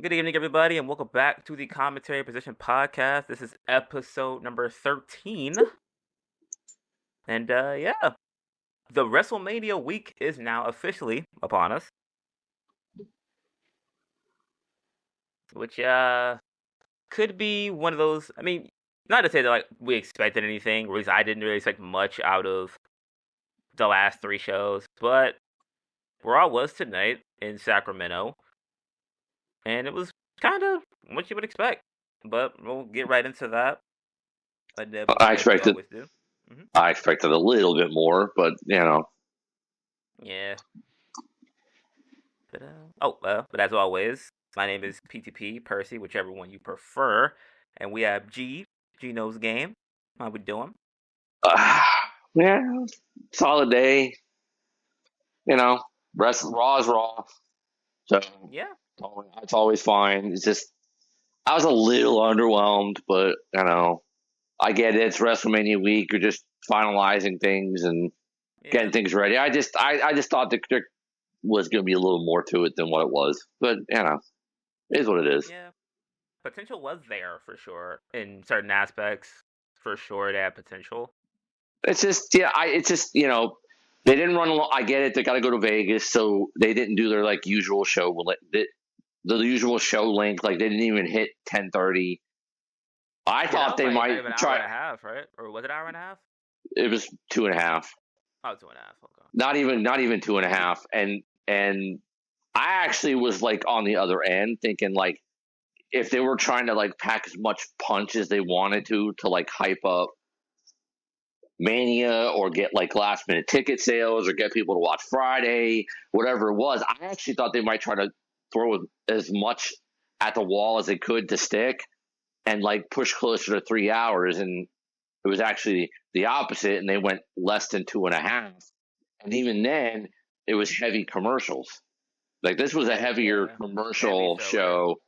Good evening, everybody, and welcome back to the Commentary Position Podcast. This is episode number 13. And, the WrestleMania week is now officially upon us. Which, could be one of those, not to say that, we expected anything, or at least I didn't really expect much out of the last three shows, but Raw was tonight in Sacramento, and it was kind of what you would expect. But we'll get right into that. I expected a little bit more, but Yeah. But as always, my name is PTP, Percy, whichever one you prefer. And we have G, Gino's Game. How we doing? Solid day. Raw is Raw. So, yeah, it's always fine. It's just, I was a little underwhelmed, but, I get it. It's WrestleMania week. You're just finalizing things and getting things ready. I just thought there was going to be a little more to it than what it was. But, it is what it is. Yeah. Potential was there for sure. In certain aspects, for sure, it had potential. It's just, they didn't run along. I get it. They got to go to Vegas, so they didn't do their usual show. The usual show length, they didn't even hit 10:30. I thought they might try. An hour and a half, right? Or was it an hour and a half? It was 2.5. Oh, 2.5. Okay. Not even 2.5. And I actually was on the other end, thinking if they were trying to pack as much punch as they wanted to hype up Mania or get last minute ticket sales or get people to watch Friday, whatever it was, I actually thought they might try to throw as much at the wall as they could to stick and push closer to 3 hours. And it was actually the opposite, and they went less than 2.5. And even then, it was heavy commercials. This was a heavier commercial show.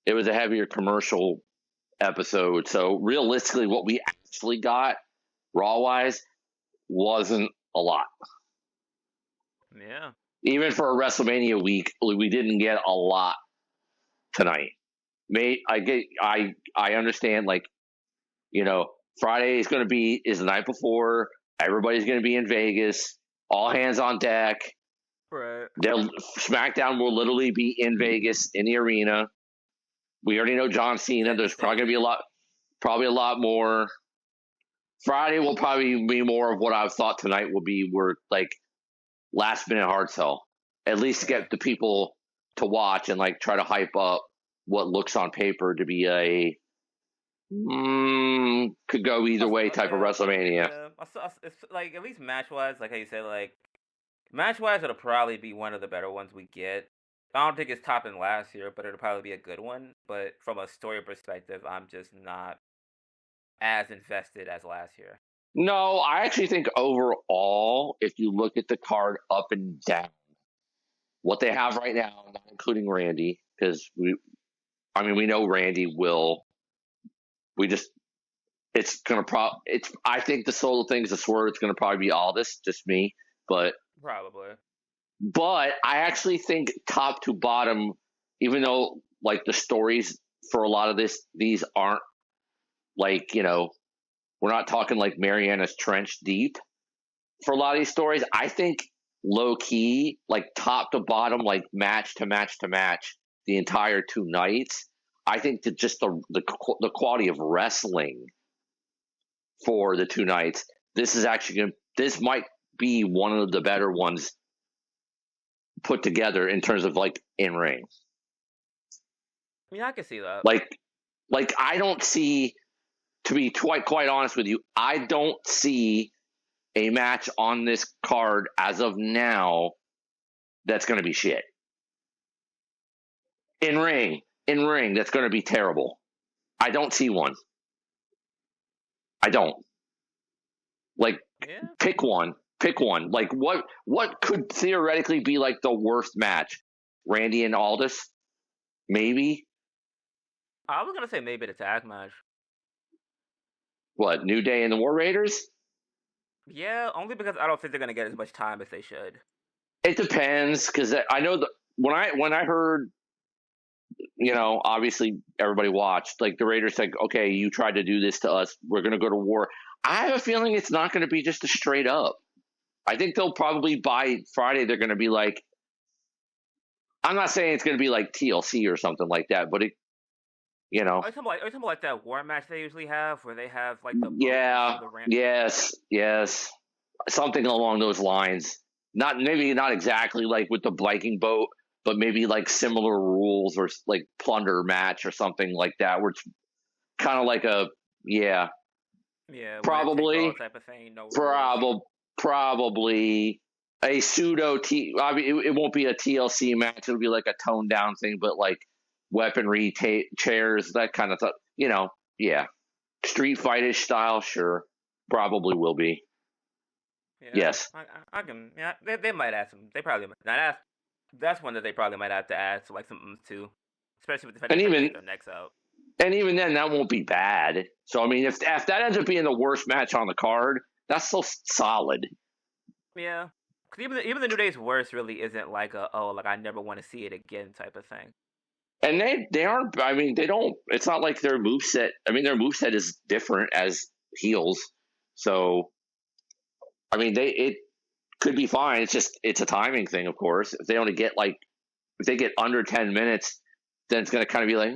It was a heavier commercial episode. So realistically, what we actually got Raw-wise wasn't a lot. Yeah. Even for a WrestleMania week, we didn't get a lot tonight. I understand, Friday is the night before. Everybody's going to be in Vegas. All hands on deck. Right. SmackDown will literally be in Vegas in the arena. We already know John Cena. There's probably going to be a lot more. Friday will probably be more of what I thought tonight will be, where last minute hard sell, at least to get the people to watch and try to hype up what looks on paper to be a could go either way type of WrestleMania. It's at least match wise, how you said, match wise, it'll probably be one of the better ones we get. I don't think it's topping last year, but it'll probably be a good one. But from a story perspective, I'm just not as invested as last year. No, I actually think overall, if you look at the card up and down, what they have right now, not including Randy, because we know Randy will. I think the solo thing is a swerve. It's going to probably be Aldis, just me, but probably. But I actually think top to bottom, even though the stories for a lot of these aren't we're not talking Mariana's Trench deep for a lot of these stories. I think low key, top to bottom, match to match to match, the entire 2 nights. I think that just the quality of wrestling for the 2 nights, this might be one of the better ones put together in terms of in ring. I can see that. I don't see, to be quite honest with you, I don't see a match on this card as of now that's going to be shit. In ring, that's going to be terrible. I don't see one. I don't. Pick one. What could theoretically be the worst match? Randy and Aldis? Maybe? I was going to say maybe the tag match. What, New Day and the War Raiders? Yeah, only because I don't think they're going to get as much time as they should. It depends, because I know when I heard obviously everybody watched. Like the Raiders said, okay, you tried to do this to us. We're going to go to war. I have a feeling it's not going to be just a straight up. I think they'll probably by Friday, they're going to be like, I'm not saying it's going to be like TLC or something like that, but Are you talking about like that war match they usually have, where they have like the boat yeah, for the ramp? yes, something along those lines. Maybe not exactly like with the Viking boat, but maybe like similar rules or like plunder match or something like that, where it's kind of like yeah, Yeah, winner take all probably, type of thing, no rules. probably a pseudo I mean, it won't be a TLC match. It'll be like a toned down thing, but like weaponry, chairs, that kind of stuff. Yeah, street fightish style, sure, probably will be. Yeah, Yes, I can. Yeah, they might add some. They probably might. Now that's one that they probably might have to add to like something too, especially with and if they even get their necks out. and even then, that won't be bad. So I mean, if that ends up being the worst match on the card, that's still solid. Yeah, because even the New Day's worst really isn't like like I never want to see it again type of thing. And they aren't. I mean, they don't. It's not like their moveset. I mean, their moveset is different as heels. So I mean, it could be fine. It's a timing thing, of course. If they get under 10 minutes, then it's going to kind of be like,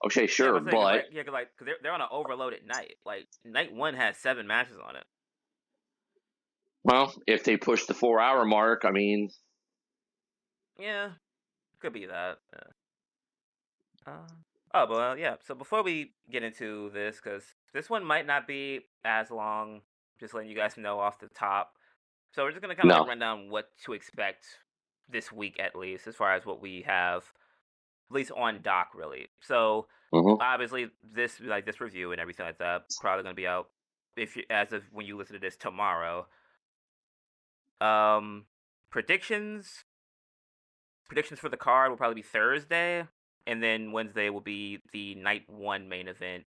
okay, Yeah, sure, but because but they're on an overloaded night. Like night one has 7 matches on it. well, if they push the 4 hour mark, I mean, Yeah, could be that. Oh, but yeah. So before we get into this, because this one might not be as long, just letting you guys know off the top. So we're just gonna kind of like no, run down what to expect this week at least, as far as what we have, at least on dock, really. So hmm obviously this review and everything like that probably gonna be out as of when you listen to this tomorrow. Um, predictions predictions for the card will probably be Thursday, and then Wednesday will be the night one main event.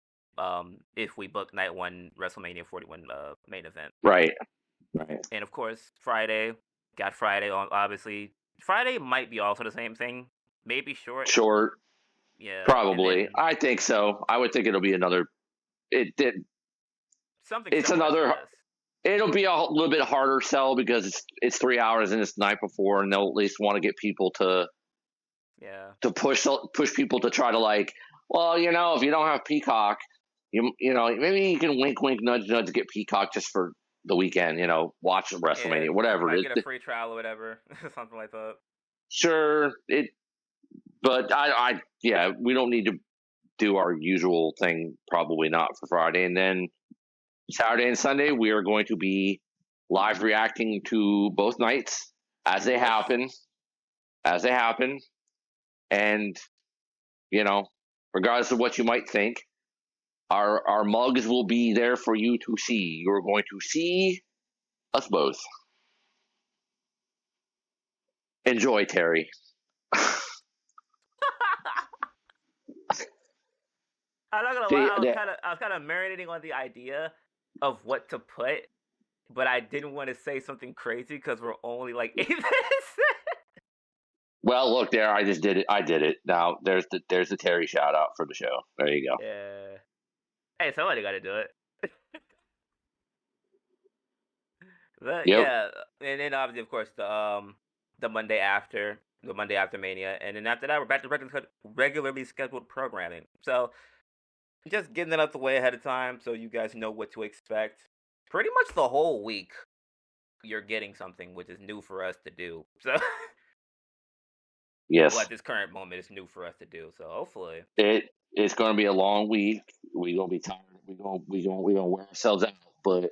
If we book night one WrestleMania 41 main event, right, right, and of course Friday, got Friday on. Obviously, Friday might be also the same thing, maybe short. short, Yeah, and probably. then I think so. I would think it'll be another. It something it's similar to another. this. It'll be a little bit harder sell because it's 3 hours and it's the night before, and they'll at least want to get people Yeah, to push people to try to like, well, if you don't have Peacock, maybe you can wink nudge nudge get Peacock just for the weekend, watch yeah, WrestleMania, whatever might it get a is. free trial or whatever, something like that. Sure, but yeah, we don't need to do our usual thing, probably not for Friday, and then Saturday and Sunday we are going to be live reacting to both nights as they Yep. happen, as they happen, and you know, regardless of what you might think, our mugs will be there for you to see. You're going to see us both. Enjoy, Terry. I'm not gonna lie. See, I was kind of marinating on the idea of what to put, but I didn't want to say something crazy because we're only like 8 minutes. well, look there. I just did it. I did it. Now there's the Terry shout out for the show. There you go. Yeah. Hey, somebody got to do it. But Yep. yeah, and then obviously, of course, the Monday after Mania, and then after that, we're back to regularly scheduled programming. So just getting it out the way ahead of time, so you guys know what to expect. Pretty much the whole week, you're getting something which is new for us to do. So, well, Yes. at this current moment, it's new for us to do. So hopefully, It's going to be a long week. We're gonna be tired. We're gonna wear ourselves out, but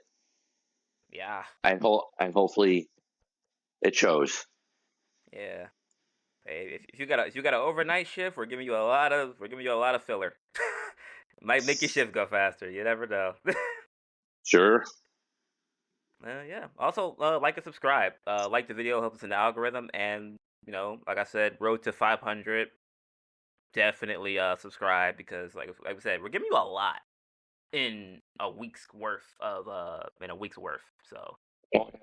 yeah, and hopefully it shows. yeah. Hey, if you got an overnight shift, we're giving you a lot of filler. Might make your shift go faster. You never know. Sure. Yeah. Also, like and subscribe. Like the video helps us in the algorithm, and like I said, road to 500. Definitely subscribe because, like I said, we're giving you a lot in a week's worth of So Oh, yeah,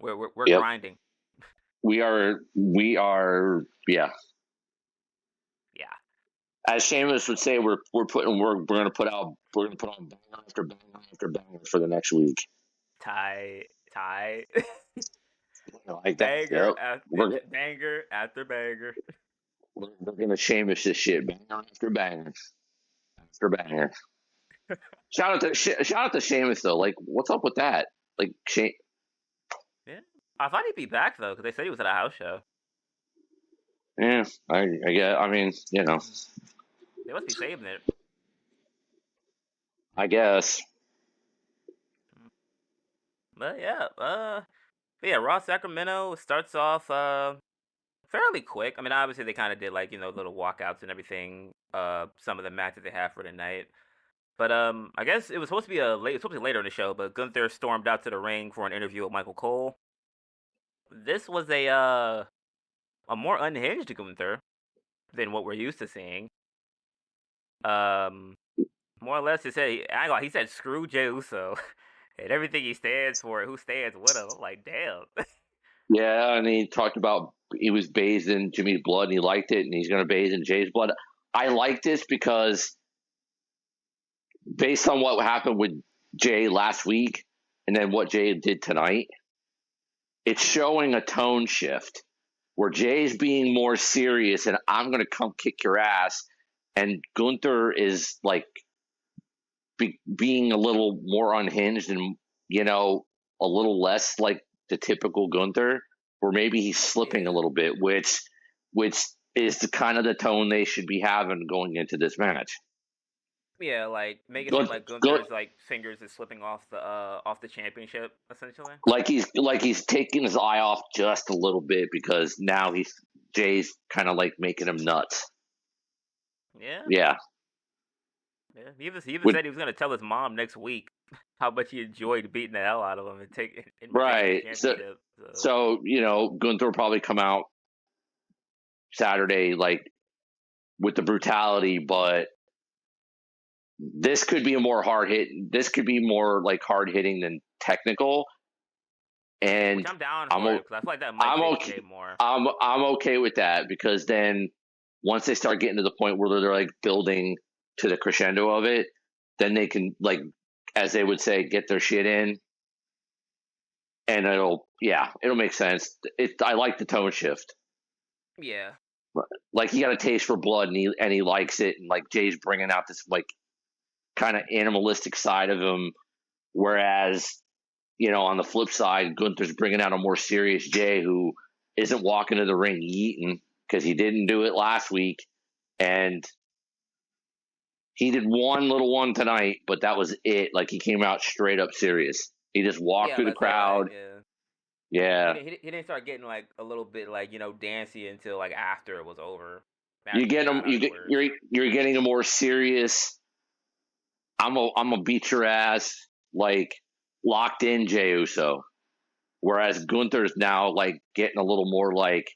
we are. we're Yep. grinding. We are. Yeah. As Sheamus would say, we're gonna put on banger after banger after banger for the next week. Tie. Like that. Banger Yep. after banger after banger. We're gonna Sheamus this shit banger after banger after banger. Shout out to Sheamus though. Like, what's up with that? Like, Yeah. I thought he'd be back though, because they said he was at a house show. yeah, I get. I mean, you know, They must be saving it. I guess. But yeah, Raw Sacramento starts off fairly quick. I mean, obviously they kind of did like little walkouts and everything. Some of the matches they have for the night. But I guess it was supposed to be later in the show. But Gunther stormed out to the ring for an interview with Michael Cole. This was a more unhinged Gunther than what we're used to seeing. More or less, he said screw Jey Uso and everything he stands for. Who stands with him? I'm like, damn. Yeah, and he talked about he was bathed in Jimmy's blood and he liked it, and he's gonna bathe in Jay's blood. I like this because based on what happened with Jay last week and then what Jay did tonight, it's showing a tone shift where Jay's being more serious and I'm going to come kick your ass. And Gunther is like being a little more unhinged and, a little less like the typical Gunther, where maybe he's slipping a little bit, which is the kind of the tone they should be having going into this match. Yeah, like make it seem like Gunther's like fingers is slipping off the championship essentially. Like he's taking his eye off just a little bit because now Jay's kind of like making him nuts. Yeah. Yeah. Yeah. He even said he was gonna tell his mom next week how much he enjoyed beating the hell out of him and right. So Gunther will probably come out Saturday like with the brutality, but this could be a more hard hit. This could be more like hard hitting than technical. And which I'm down for because I feel like that might fit Jay more. I'm okay with that because then once they start getting to the point where they're like building to the crescendo of it, then they can, like, as they would say, get their shit in, and it'll make sense. I like the tone shift. Yeah. Like he got a taste for blood and he likes it, and like Jay's bringing out this like kind of animalistic side of him, whereas on the flip side, Gunther's bringing out a more serious Jay who isn't walking to the ring eating because he didn't do it last week, and he did one little one tonight, but that was it. Like he came out straight up serious. He just walked through the crowd. Yeah. He didn't start getting like a little bit like dancey until like after it was over. You get him. You're getting a more serious. I'm a beat your ass, like locked in Jey Uso, whereas Gunther's now like getting a little more like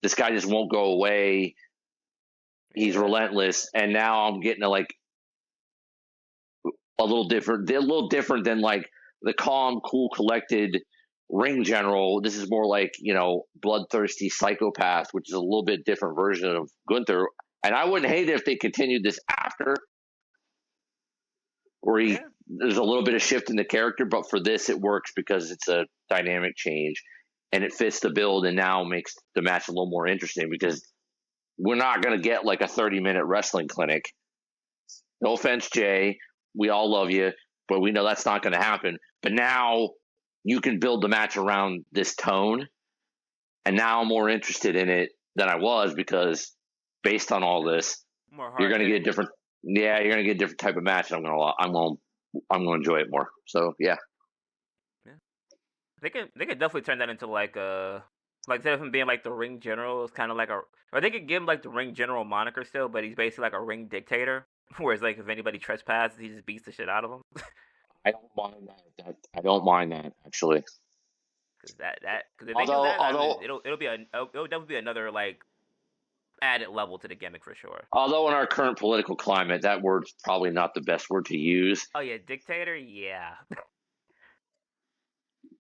this guy just won't go away. He's relentless, and now I'm getting a little different. They're a little different than like the calm, cool, collected ring general. This is more like bloodthirsty psychopath, which is a little bit different version of Gunther. And I wouldn't hate it if they continued this after, where there's a little bit of shift in the character, but for this it works because it's a dynamic change and it fits the build and now makes the match a little more interesting because we're not going to get like a 30-minute wrestling clinic. No offense, Jay. We all love you, but we know that's not going to happen. But now you can build the match around this tone, and now I'm more interested in it than I was because based on all this, you're going to get a different. Yeah, you're going to get a different type of match. And I'm going to enjoy it more. So yeah. They could definitely turn that into like instead of him being like the ring general, it's kind of like or they could give him like the ring general moniker still, but he's basically like a ring dictator. Whereas like if anybody trespasses, he just beats the shit out of them. I don't mind that. I don't mind that actually. Because if they do that, it'll definitely be another like added level to the gimmick for sure. Although in our current political climate, that word's probably not the best word to use. Oh yeah, dictator, yeah.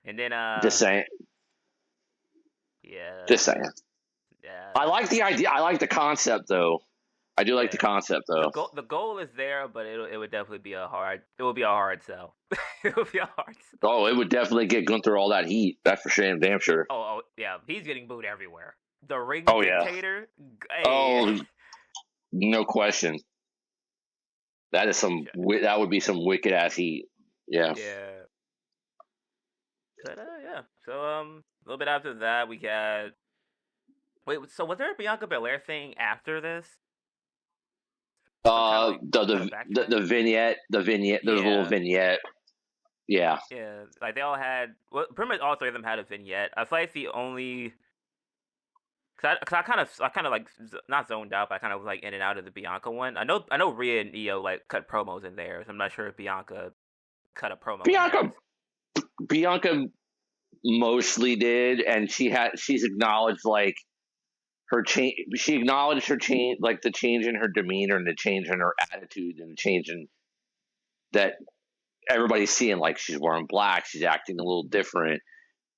And then just saying. Yeah. Just saying. Yeah. I like the idea. I like the concept though. I do like the concept though. The goal is there, but it would definitely be a hard sell. It would be a hard sell. Oh, it would definitely get Gunther all that heat. That's for sure, damn sure. Oh yeah, he's getting booed everywhere. The ring Oh yeah. dictator. Hey. Oh, no question. That is that would be some wicked ass heat. Yeah. Yeah. But yeah. So a little bit after that we got. Wait, so was there a Bianca Belair thing after this? The vignette, there's a little vignette. Yeah. Yeah, like they all had. Well, pretty much all three of them had a vignette. I feel like the only. Cause I kind of like not zoned out, but I kind of was like in and out of the Bianca one. I know Rhea and Io like cut promos in there, so I'm not sure if Bianca cut a promo. Bianca mostly did, and she's acknowledged like her change. She acknowledged her change, like the change in her demeanor and the change in her attitude and the change in that everybody's seeing. Like she's wearing black, she's acting a little different,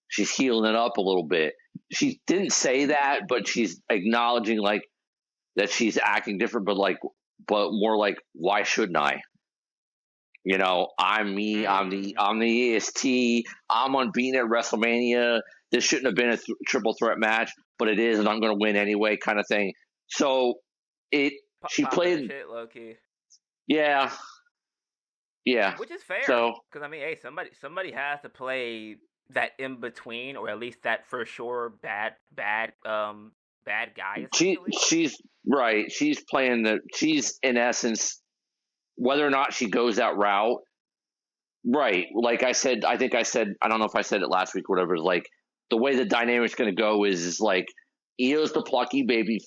she's healing it up a little bit. She didn't say that, but she's acknowledging like that she's acting different, but more like, why shouldn't I? You know, I'm me. I'm the EST. I'm unbeaten at WrestleMania. This shouldn't have been a triple threat match, but it is, and I'm going to win anyway, kind of thing. So she played shit, low key. Yeah, which is fair. So because I mean, hey, somebody has to play that in between, or at least that for sure bad guy. She's right. She's playing she's in essence, whether or not she goes that route, right? Like I said, I don't know if I said it last week or whatever. Is like the way the dynamic's going to go is like Io's the plucky baby,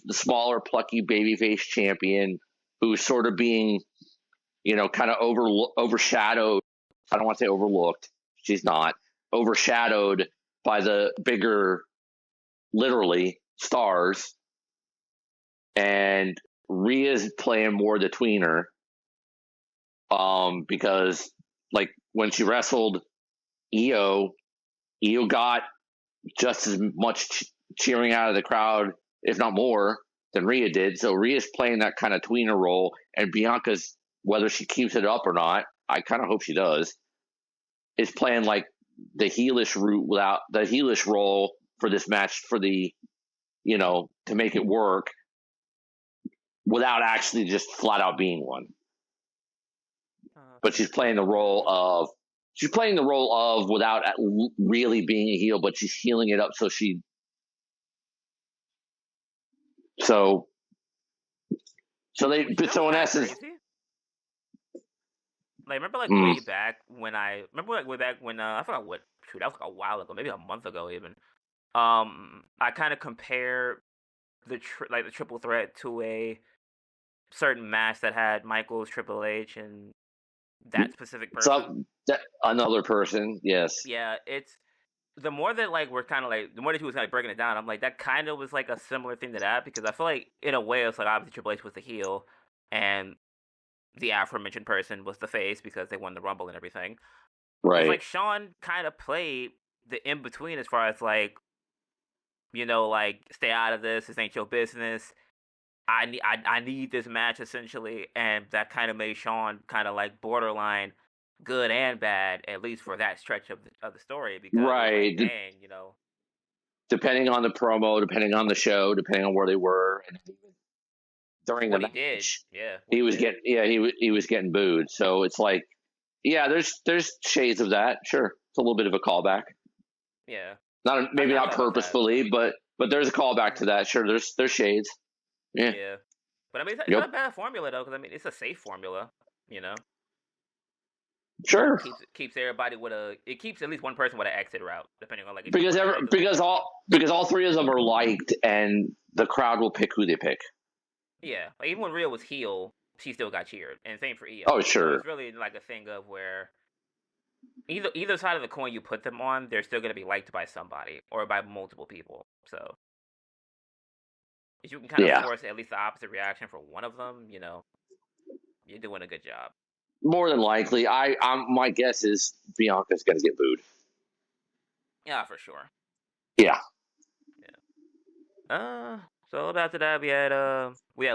the smaller plucky babyface champion who's sort of being, kind of overshadowed. I don't want to say overlooked. She's not overshadowed by the bigger, literally stars, and Rhea's playing more the tweener. Because like when she wrestled Io got just as much cheering out of the crowd, if not more, than Rhea did. So Rhea's playing that kind of tweener role, and Bianca's, whether she keeps it up or not, I kind of hope she does, is playing like the heelish route without the heelish role for this match for the, to make it work without actually just flat out being one. But she's playing the role of without really being a heel, but she's healing it up so in essence. Crazy? Like remember way back when I forgot what, shoot, that was like a while ago, maybe a month ago even. I kind of compare the triple threat to a certain match that had Michaels, Triple H, and that specific person. Another person, yes. Yeah, it's the more that we're kind of the more that he was kind of breaking it down, I'm like that kind of was like a similar thing to that, because I feel like in a way it's like obviously Triple H was the heel and the aforementioned person was the face because they won the Rumble and everything. Right. It's like Shawn kind of played the in between as far as stay out of this. This ain't your business. I need this match essentially, and that kind of made Shawn kind of borderline good and bad, at least for that stretch of the story. Because right, depending on the promo, depending on the show, depending on where they were, and during the match, he was getting booed. So it's like, yeah, there's shades of that. Sure, it's a little bit of a callback. Yeah, maybe not purposefully, but there's a callback to that. Sure, there's shades. Yeah. But I mean, it's not a bad formula though, because I mean, it's a safe formula, Sure. Keeps everybody it keeps at least one person with an exit route, depending on because all three of them are liked, and the crowd will pick who they pick. Yeah, even when Rhea was heel, she still got cheered, and same for Io. Oh, sure. So it's really a thing of where either side of the coin you put them on, they're still going to be liked by somebody or by multiple people. So if you can kind of force at least the opposite reaction for one of them, you're doing a good job. More than likely, my guess is Bianca's going to get booed. Yeah, for sure. Yeah. So So after that, we had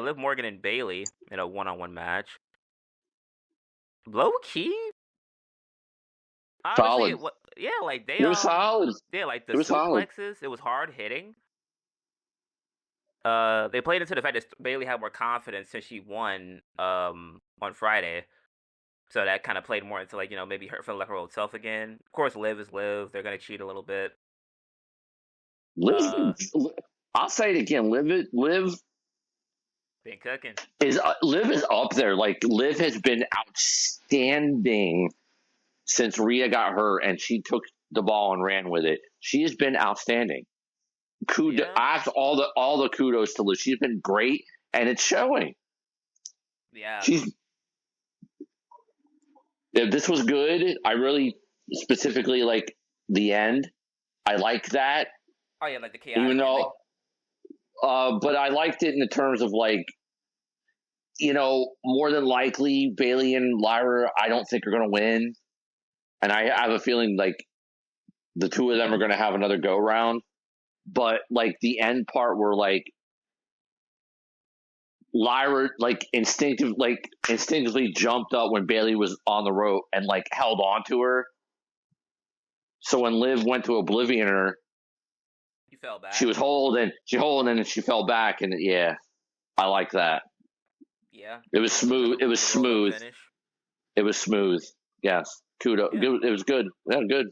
Liv Morgan and Bailey in a one-on-one match. Low key, honestly, Solid. yeah, like It was solid. like the It was solid. suplexes, it was hard hitting. They played into the fact that Bailey had more confidence since she won on Friday. So that kind of played more into like, maybe her feeling like her old self again. Of course, Liv is Liv. They're gonna cheat a little bit. Liv, Uh, I'll say it again. Liv been cooking. Liv is up there. Like Liv has been outstanding since Rhea got hurt and she took the ball and ran with it. She has been outstanding. Yeah, I have all the kudos to Liv. She's been great, and it's showing. yeah. She's This was good. I really specifically like the end. I like that, Oh yeah, like the chaotic even ending. though. But I liked it in the terms of like, more than likely Bailey and Lyra, I don't think are going to win, and I have a feeling like the two of them are going to have another go round. But like the end part where like Lyra like instinctively jumped up when Bailey was on the rope and like held on to her. So when Liv went to oblivion her, You fell back. she holding and she fell back, and yeah, I like that. Yeah. It was smooth. It was smooth. Finish. It was smooth. Yes. Kudos. Yeah. It was good. Yeah, good.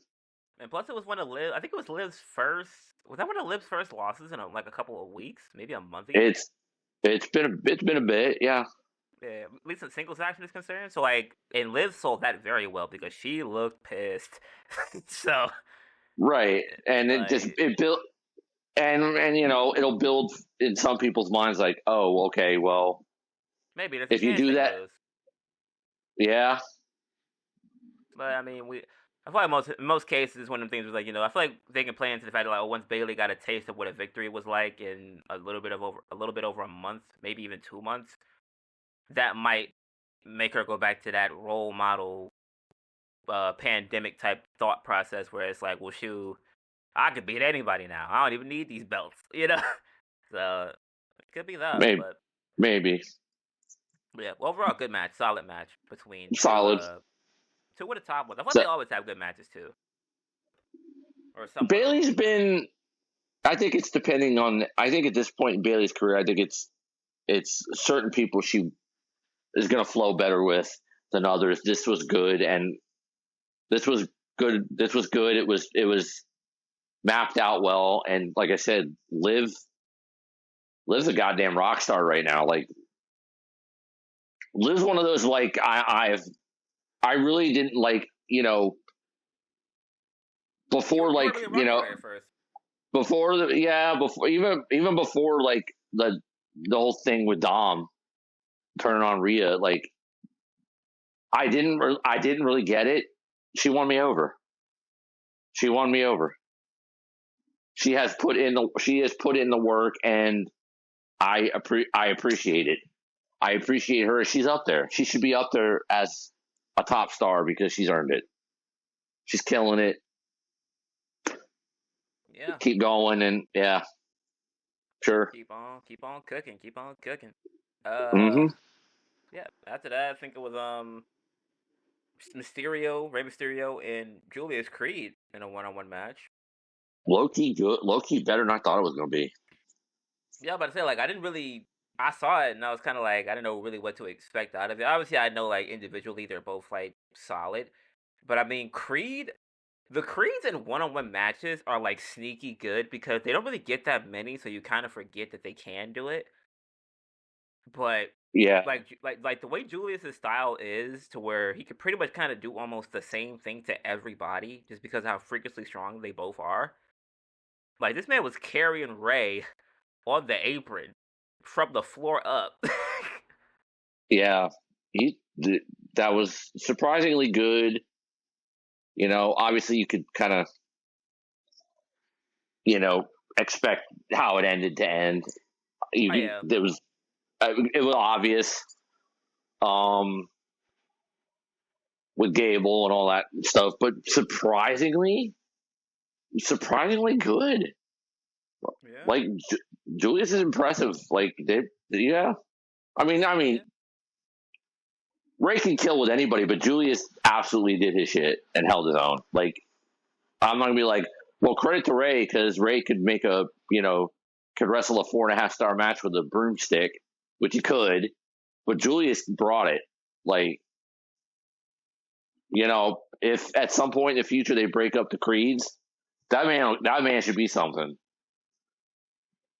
And plus, it was one of Liv. I think it was Liv's first. Was that one of Liv's first losses in like a couple of weeks, maybe a month ago? It's been a bit. Yeah. Yeah, at least in singles action is concerned. So like, and Liv sold that very well because she looked pissed. So Right. And like, it built, and it'll build in some people's minds like, oh, okay, well, maybe there's a if you chance do they that, lose. yeah. But I mean, I feel like in most cases, one of the things was like, I feel like they can play into the fact that like, once Bailey got a taste of what a victory was like in a little bit over a month, maybe even 2 months, that might make her go back to that role model, pandemic type thought process where it's like, well, shoot, I could beat anybody now. I don't even need these belts, So it could be that, Maybe. but Maybe. yeah, overall, good match, solid match between Solid. two of the top ones. I thought So, they always have good matches too, or somewhat. Bailey's been. I think it's depending on. I think at this point in Bailey's career, I think it's certain people she is going to flow better with than others. This was good, and this was good. This was good. It was mapped out well, and like I said, Liv's a goddamn rock star right now. Like Liv's one of those like I really didn't like before like before even before like the whole thing with Dom turning on Rhea, like I didn't really get it. She won me over. She won me over. She has put in the work, and I appreciate it. I appreciate her. She's up there. She should be up there as a top star because she's earned it. She's killing it. Yeah. Keep going, and yeah, sure. Keep on cooking. Keep on cooking. Yeah. After that, I think it was Rey Mysterio, and Julius Creed in a one-on-one match. Low key good. Low key better than I thought it was going to be. Yeah, but I say like I saw it and I was kind of like I didn't know really what to expect out of it. Obviously, I know like individually they're both like solid, but I mean the Creeds in one-on-one matches are like sneaky good because they don't really get that many, so you kind of forget that they can do it. But yeah, like the way Julius's style is, to where he could pretty much kind of do almost the same thing to everybody, just because of how freakishly strong they both are. Like this man was carrying Ray on the apron from the floor up. yeah, that was surprisingly good. Obviously you could kind of, expect how it ended to end. It was obvious, with Gable and all that stuff, but surprisingly good. Yeah. Like Julius is impressive. Like yeah. I mean, Yeah. Ray can kill with anybody, but Julius absolutely did his shit and held his own. Like I'm not gonna be like, well, credit to Ray because Ray could make could wrestle a 4.5 star match with a broomstick, which he could, but Julius brought it. Like, if at some point in the future they break up the creeds, that man should be something.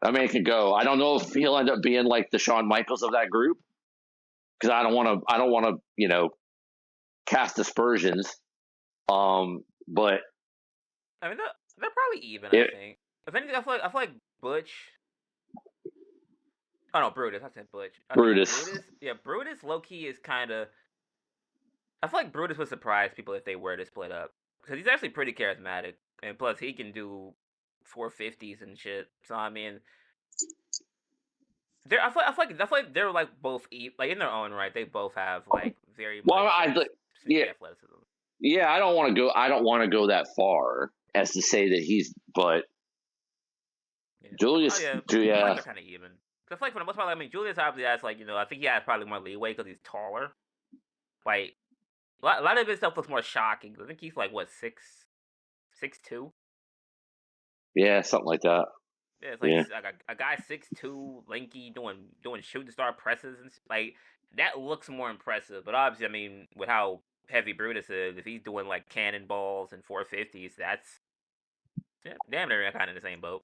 That man can go. I don't know if he'll end up being like the Shawn Michaels of that group because I don't want to cast aspersions. But I mean, they're probably even. I it, think. If anything, I feel like Butch. Oh no, Brutus. I said Butch. I think Brutus, Brutus. Yeah, Brutus. Low key is kind of. I feel like Brutus would surprise people if they were to split up because he's actually pretty charismatic, and plus he can do 450s and shit. So I mean, I feel like they're like both like in their own right. They both have like very well, much like yeah, sneaky athleticism. yeah. I don't want to go. I don't want to go that far as to say that but Yeah. Oh Julius, yeah, I feel like yeah, they're kind of even. 'Cause I feel like for the most part, I mean, Julius obviously has like I think he has probably more leeway because he's taller. Like a lot of his stuff looks more shocking. I think he's like what 6'2". yeah, something like that. Yeah, it's Yeah, like a guy 6'2", lanky, doing shooting star presses and like that looks more impressive. But obviously, I mean, with how heavy Brutus is, if he's doing like cannonballs and 450s, that's damn near kind of in the same boat.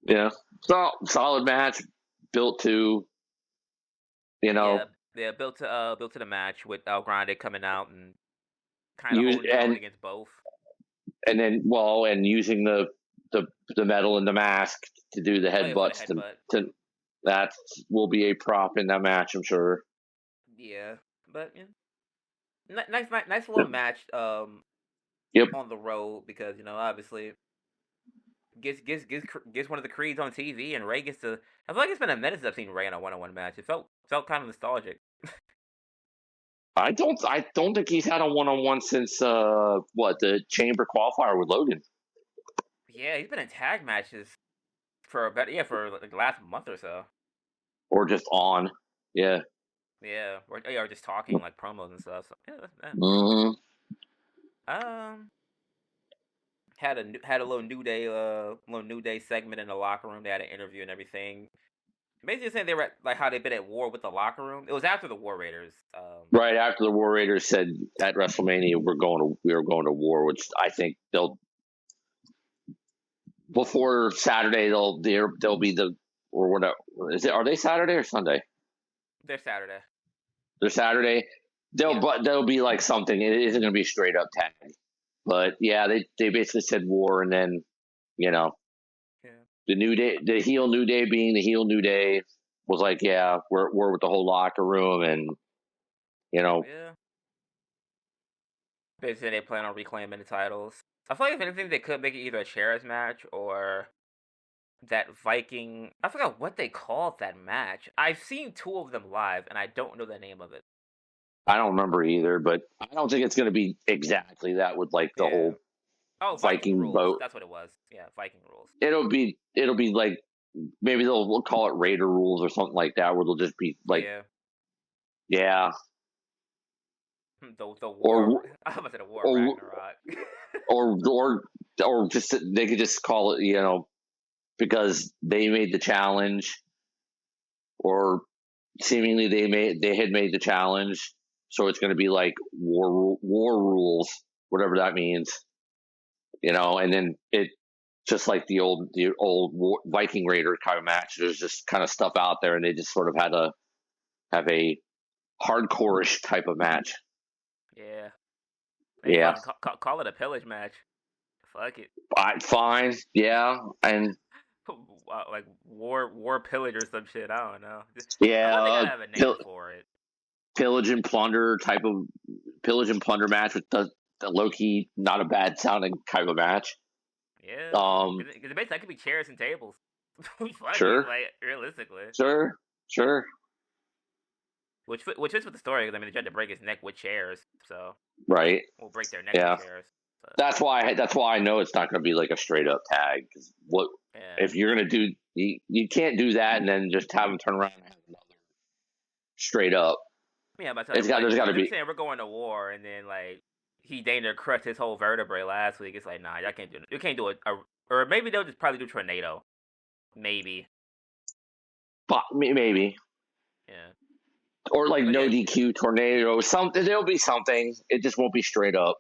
yeah. So solid match, built to you Yeah, know yeah, built to the match with El Grande coming out and kind of use holding his own against both. and using the metal and the mask to do the Oh yeah, for the headbutts headbutt. to that will be a prop in that match, I'm sure. Yeah, but nice little Yep. match. Yep. On the road because obviously gets one of the creeds on TV and Ray gets to. I feel like it's been a minute since I've seen Ray in a one-on-one match. It felt kind of nostalgic. I don't think he's had a one-on-one since the chamber qualifier with Logan, Yeah, he's been in tag matches for like the last month or so. or just on. Yeah. Yeah, or just talking like promos and stuff. So, yeah, Hmm. um, had a little new day segment in the locker room. They had an interview and everything. Basically saying they were like how they've been at war with the locker room. It was after the War Raiders. Right after the War Raiders said at WrestleMania we were going to war, which I think they'll before Saturday they'll be or whatever. Are they Saturday or Sunday? They're Saturday. They're Saturday. Yeah. They'll be like something. It isn't going to be straight up tag. But yeah, they basically said war, and then you know Yeah. the New Day, the heel New Day being the heel New Day was like, yeah, we're with the whole locker room, and you know, Yeah. Basically, they plan on reclaiming the titles. I feel like if anything, they could make it either a chairs match or that Viking. I forgot what they called that match. I've seen two of them live, and I don't know the name of it. I don't remember either, but I don't think it's going to be exactly that with like the Yeah. whole Oh, Viking Viking rules. boat. That's what it was. Yeah, Viking rules. It'll be like maybe we'll call it Raider rules or something like that, where they'll just be like, Yeah. yeah, The war. or I was at a war of or Ragnarok. or just they could just call it, because they made the challenge, or seemingly they had made the challenge, so it's going to be like war rules, whatever that means, and then it just like the old Viking Raider kind of match. There's just kind of stuff out there, and they just sort of had to have a hardcore-ish type of match. Yeah. Hey, Yeah, fucking call it a pillage match. Fuck it. fine. Yeah, and Like war pillage or some shit. I don't know. I yeah, thought they gotta have a name for it. pillage and plunder match with the low key not a bad sounding type of match. Yeah, Um, because basically that could be chairs and tables. Fuck it, sure, like realistically. sure, Which fits with the story because I mean they tried to break his neck with chairs, so right, we'll break their neck yeah, with chairs. So, That's why I know it's not going to be like a straight up tag. Because what yeah. if you're going to do? You can't do that and then just have them turn around and have another straight up. Yeah, but I tell you, It's got like there's got to them be. saying we're going to war, and then like he deigned to crush his whole vertebrae last week. It's like, nah, y'all can't do it. You can't do it. Or maybe they'll just probably do tornado. Maybe. But maybe. Yeah. Or like But no yeah. DQ tornado, something. There'll be something. It just won't be straight up.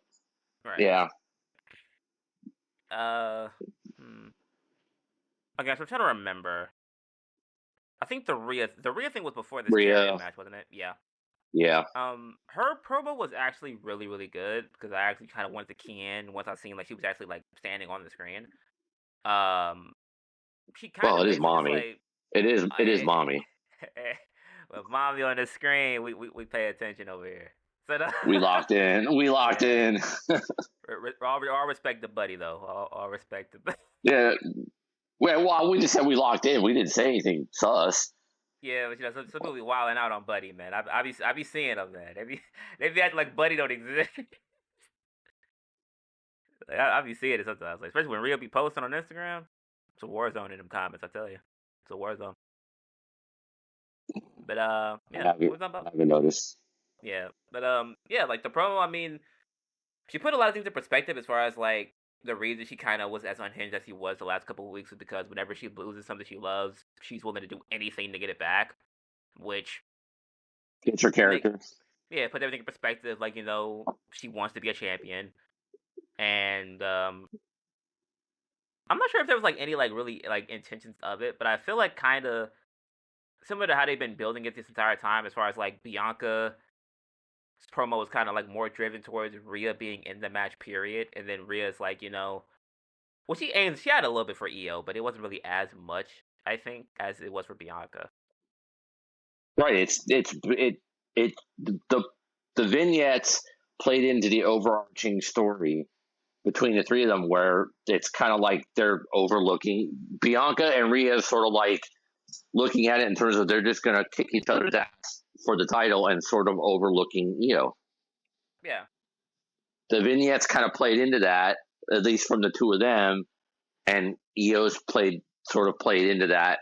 Right. Yeah. Uh. Hmm. Okay, so I'm trying to remember. I think the Rhea thing was before this Carrion Rhea. match, wasn't it? Yeah. Yeah. Her promo was actually really, really good because I actually kind of wanted to key in once I seen like she was actually like standing on the screen. Um, she kind Well, of it is basically just mommy. like, It is mommy. with mommy on the screen, we pay attention over here. So We locked in. We locked yeah, in. all respect the buddy though. All respect the buddy. Yeah. Well, we just said we locked in. We didn't say anything sus. Yeah, but some people be wilding out on Buddy, man. I be seeing them, man. They be acting like Buddy don't exist. Like, I be seeing it sometimes, like, especially when Rio be posting on Instagram. It's a war zone in them comments, I tell you. It's a war zone. But yeah, what was that I about? haven't noticed. Yeah, but yeah, like the promo. I mean, she put a lot of things in perspective as far as like the reason she kind of was as unhinged as she was the last couple of weeks was because whenever she loses something she loves, she's willing to do anything to get it back, which It's her make character. yeah, put everything in perspective. Like, she wants to be a champion, and I'm not sure if there was like any like really like intentions of it, but I feel like kind of similar to how they've been building it this entire time, as far as like Bianca's promo was kind of like more driven towards Rhea being in the match, period, and then Rhea's like, well, she had a little bit for EO, but it wasn't really as much, I think, as it was for Bianca. Right. It the vignettes played into the overarching story between the three of them, where it's kind of like they're overlooking Bianca and Rhea, sort of like looking at it in terms of they're just going to kick each other's ass for the title and sort of overlooking EO. Yeah. The vignettes kind of played into that, at least from the two of them, and EO's sort of played into that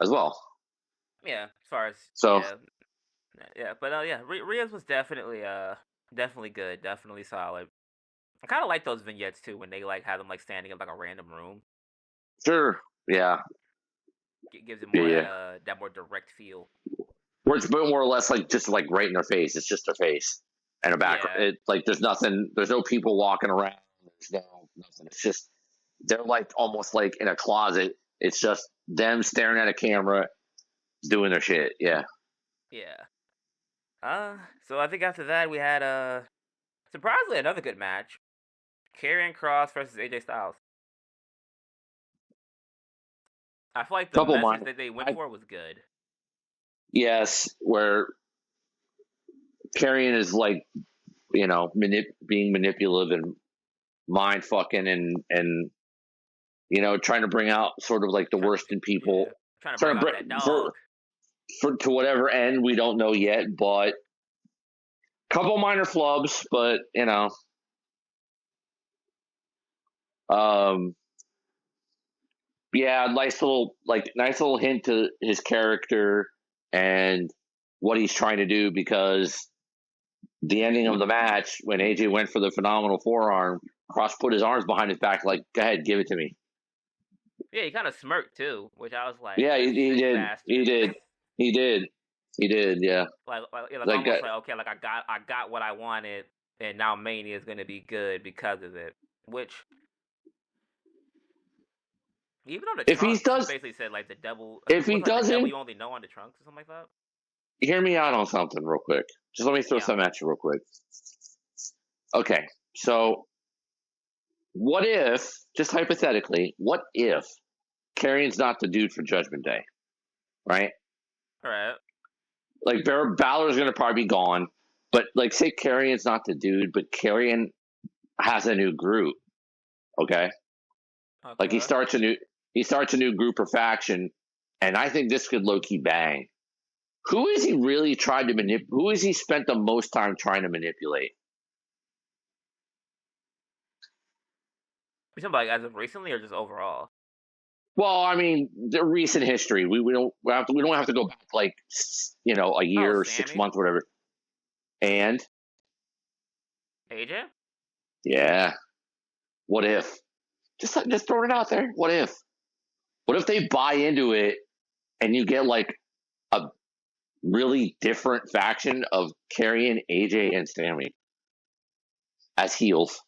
as well. Yeah, as far as So yeah, but yeah, Rhea's was definitely good, definitely solid. I kind of like those vignettes too when they like have them like standing in like a random room. sure, yeah, It gives it more yeah. that more direct feel. Where it's more or less like just like right in their face. It's just their face and a background. Yeah, Like there's nothing. There's no people walking around. There's no nothing. It's just they're like almost like in a closet. It's just them staring at a camera, doing their shit. Yeah. yeah. So I think after that we had surprisingly another good match: Karrion Kross versus AJ Styles. I feel like the Couple message mine. that they went for was good. Yes, where Carrion is like being manipulative and mind fucking and trying to bring out sort of like the worst in people, Yeah, trying to bring trying to out that bring dog. for to whatever end we don't know yet, but couple minor flubs, but um yeah, nice little hint to his character and what he's trying to do, because the ending of the match when AJ went for the phenomenal forearm, Cross put his arms behind his back like, go ahead, give it to me. Yeah, he kind of smirked too, which I was like, Yeah, "You he sick did. bastard." He did. He did. Yeah. like Like, almost like, okay, like I got what I wanted, and now Mania is gonna be good because of it. Which, even on the if he trunks, he does, basically said like the devil. I think if it he was like the devil doesn't, you only know on the trunks or something like that. hear me out on something real quick. Just let me throw Yeah. something at you real quick. Okay. So, what if, just hypothetically, what if Carrion's not the dude for Judgment Day, right? All right. Like Balor's gonna probably be gone, but like say Carrion's not the dude, but Carrion has a new group. Okay, like Okay. he starts a new group or faction, and I think this could low key bang. Who is he really tried to manipulate? Who has he spent the most time trying to manipulate? You talking about like, as of recently or just overall? Well, I mean, the recent history. We don't have to go back like a Oh, year or six Sammy, months, whatever. And AJ. yeah, what if? Just throwing it out there. What if? What if they buy into it and you get like a really different faction of Karrion, AJ, and Sammy as heels?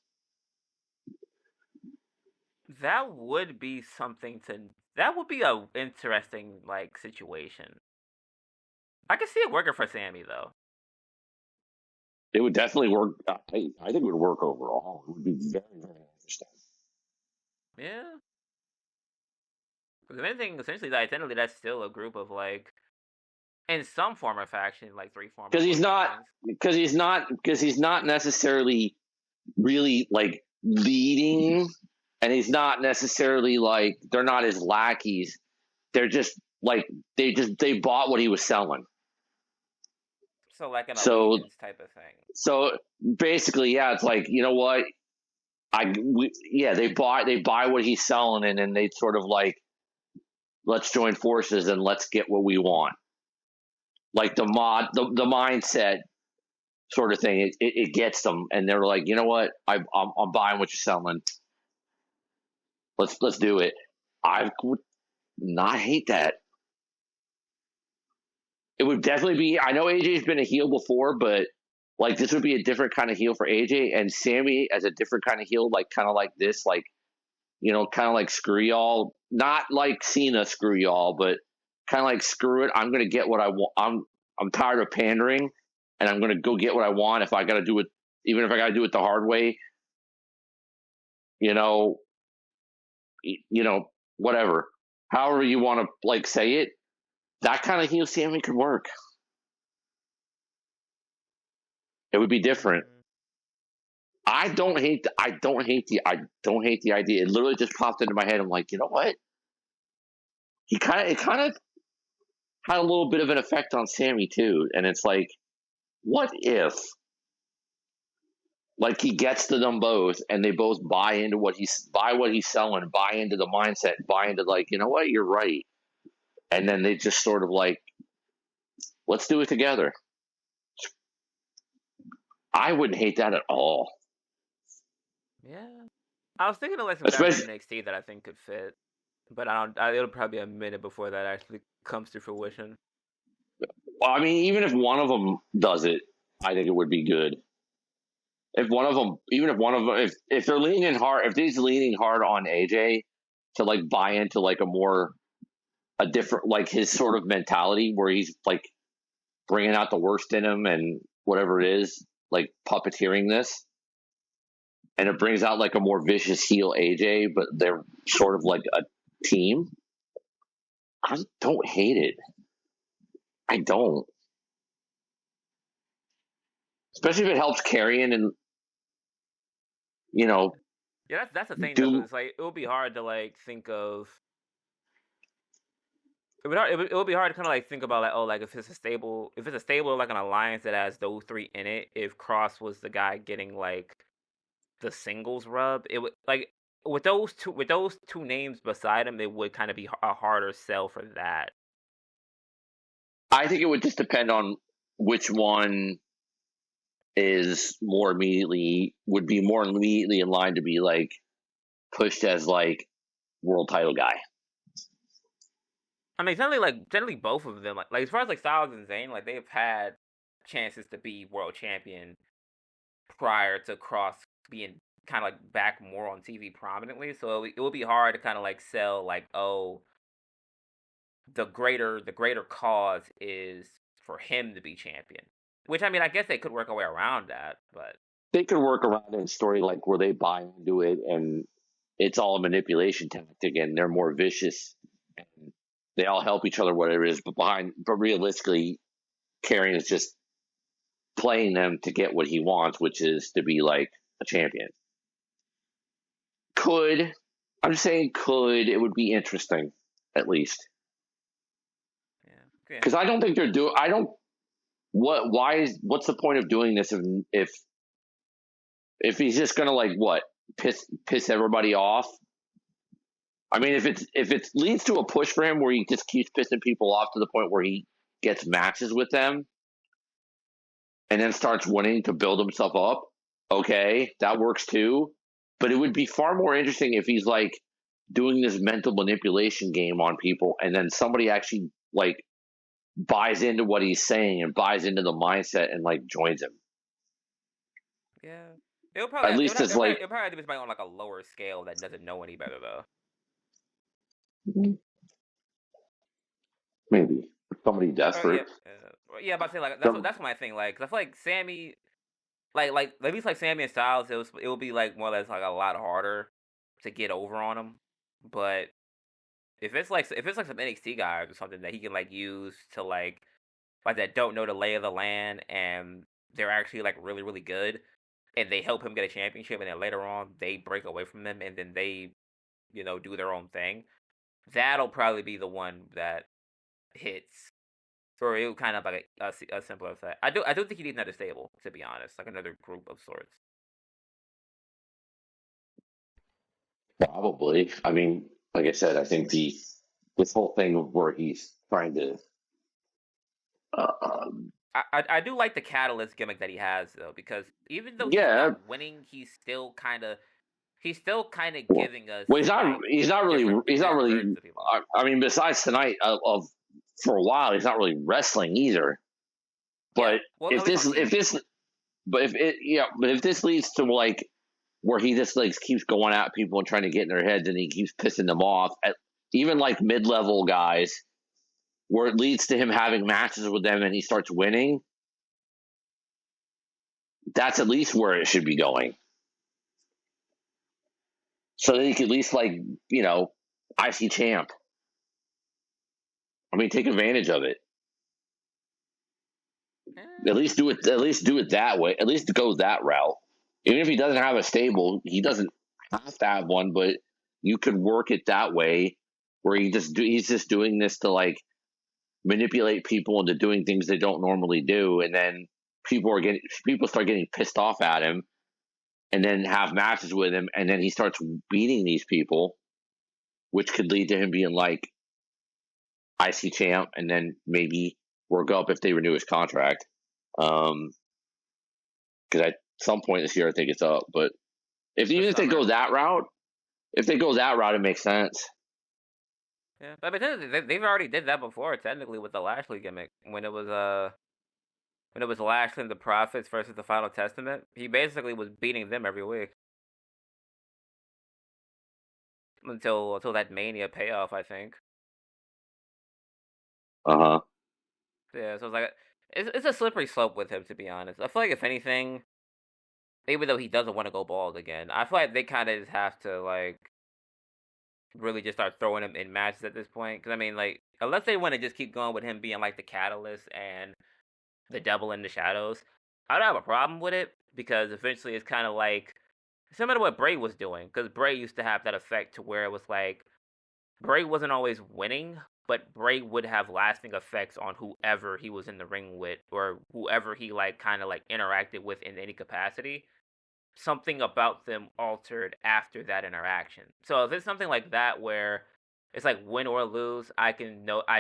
That would be something to. That would be a interesting like situation. I can see it working for Sammy though. It would definitely work. I think it would work overall. It would be very, very interesting. Yeah. Because if anything, essentially, like, technically, that's still a group of like, in some form or faction, like three former Because he's world not, champions. because he's not necessarily really like leading, and he's not necessarily like they're not his lackeys. They're just like they bought what he was selling. So like an So allegiance type of thing. so basically, yeah, it's like you know what yeah, they buy what he's selling, and then they sort of like let's join forces and let's get what we want. Like the mindset sort of thing, it gets them, and they're like, you know what, I'm buying what you're selling. Let's do it. I would not hate that. It would definitely be. I know AJ's been a heel before, but like this would be a different kind of heel for AJ, and Sammy as a different kind of heel, like kind of like this, like kind of like screw y'all, not like Cena screw y'all, but kind of like screw it. I'm gonna get what I want. I'm tired of pandering, and I'm gonna go get what I want. If I gotta do it, even if I gotta do it the hard way, you know, whatever. However you want to like say it, that kind of heel Sammy could work. It would be different. Mm. I don't hate the idea. It literally just popped into my head. I'm like, you know what? It kind of had a little bit of an effect on Sammy too. And it's like, what if like he gets to them both and they both buy what he's selling, buy into the mindset, buy into like, you know what, you're right. And then they just sort of like, let's do it together. I wouldn't hate that at all. Yeah. I was thinking of like some guy from Especially NXT that I think could fit, but I don't. It'll probably be a minute before that actually comes to fruition. I mean, even if one of them does it, I think it would be good. If one of them, even if one of them, if they're leaning hard, if he's leaning hard on AJ to like buy into like a different like his sort of mentality where he's like bringing out the worst in him and whatever it is, like puppeteering this, and it brings out like a more vicious heel AJ, but they're sort of like a team. I don't hate it. I don't, especially if it helps Karrion and you know Yeah, that's the thing though, because do. it's like it would be hard to like think of. It would be hard to kind of like think about like, oh, like if it's a stable like an alliance that has those three in it. If Cross was the guy getting like the singles rub, it would like with those two names beside him, it would kind of be a harder sell for that. I think it would just depend on which one would be more immediately in line to be like pushed as like world title guy. I mean, generally both of them like as far as like Styles and Zayn, like they've had chances to be world champion prior to Cross being kind of like back more on TV prominently. So it would be hard to kind of like sell like, oh, the greater cause is for him to be champion. Which I mean, I guess they could work a way around that, but They could work around a story like where they buy into it and it's all a manipulation tactic and they're more vicious and they all help each other, whatever it is. But realistically, Karrion is just playing them to get what he wants, which is to be like a champion. Could I'm just saying could it would be interesting at least yeah, okay. because I don't think they're doing. I don't. What's the point of doing this if he's just gonna like what piss everybody off. I mean, if it leads to a push for him where he just keeps pissing people off to the point where he gets matches with them and then starts winning to build himself up, okay, that works too. But it would be far more interesting if he's like doing this mental manipulation game on people, and then somebody actually like buys into what he's saying and buys into the mindset and like joins him. Yeah. It'll probably At have, least it's like it'll probably have to be somebody on like a lower scale that doesn't know any better though. maybe somebody desperate. Yeah. But I say like Some, that's my thing. Like, 'cause I feel like Sammy, like at least like Sammy and Styles, it will be like more or less like a lot harder to get over on him. But if it's like some NXT guys or something that he can like use to like that don't know the lay of the land and they're actually like really really good and they help him get a championship and then later on they break away from them and then they do their own thing. That'll probably be the one that hits. Or it kind of like a simpler effect. I do think he needs another stable, to be honest, like another group of sorts. probably. I mean, like I said, I think this whole thing where he's trying to um, I do like the catalyst gimmick that he has though, because even though he's yeah. not winning, he's still kind of Well, giving us well, like he's not different really. versions of people. I mean, besides tonight of for a while, he's not really wrestling either. Yeah, But well, at least on TV. but if this leads to like where he just like keeps going at people and trying to get in their heads and he keeps pissing them off, at even like mid-level guys, where it leads to him having matches with them and he starts winning, that's at least where it should be going. So that he could at least like IC champ. I mean, take advantage of it. At Eh, least do it. At least do it that way. At least go that route. Even if he doesn't have a stable, he doesn't have to have one. But you could work it that way, where he's just doing this to like manipulate people into doing things they don't normally do, and then people start getting pissed off at him, and then have matches with him, and then he starts beating these people, which could lead to him being like IC champ, and then maybe work up if they renew his contract. Because at some point this year I think it's up. But the if they go summer. that route, it makes sense. Yeah, but they've already did that before, technically with the Lashley gimmick when it was Lashley and the Prophets versus the Final Testament. He basically was beating them every week until that Mania payoff, I think. Uh huh. Yeah, so it's like it's a slippery slope with him, to be honest. I feel like if anything, even though he doesn't want to go bald again, I feel like they kind of just have to like really just start throwing him in matches at this point. Because I mean, like unless they want to just keep going with him being like the catalyst and the devil in the shadows, I don't have a problem with it because eventually it's kind of like similar to what Bray was doing. Because Bray used to have that effect to where it was like Bray wasn't always winning, but Bray would have lasting effects on whoever he was in the ring with or whoever he like kind of like interacted with in any capacity. Something about them altered after that interaction. So if it's something like that where it's like win or lose, I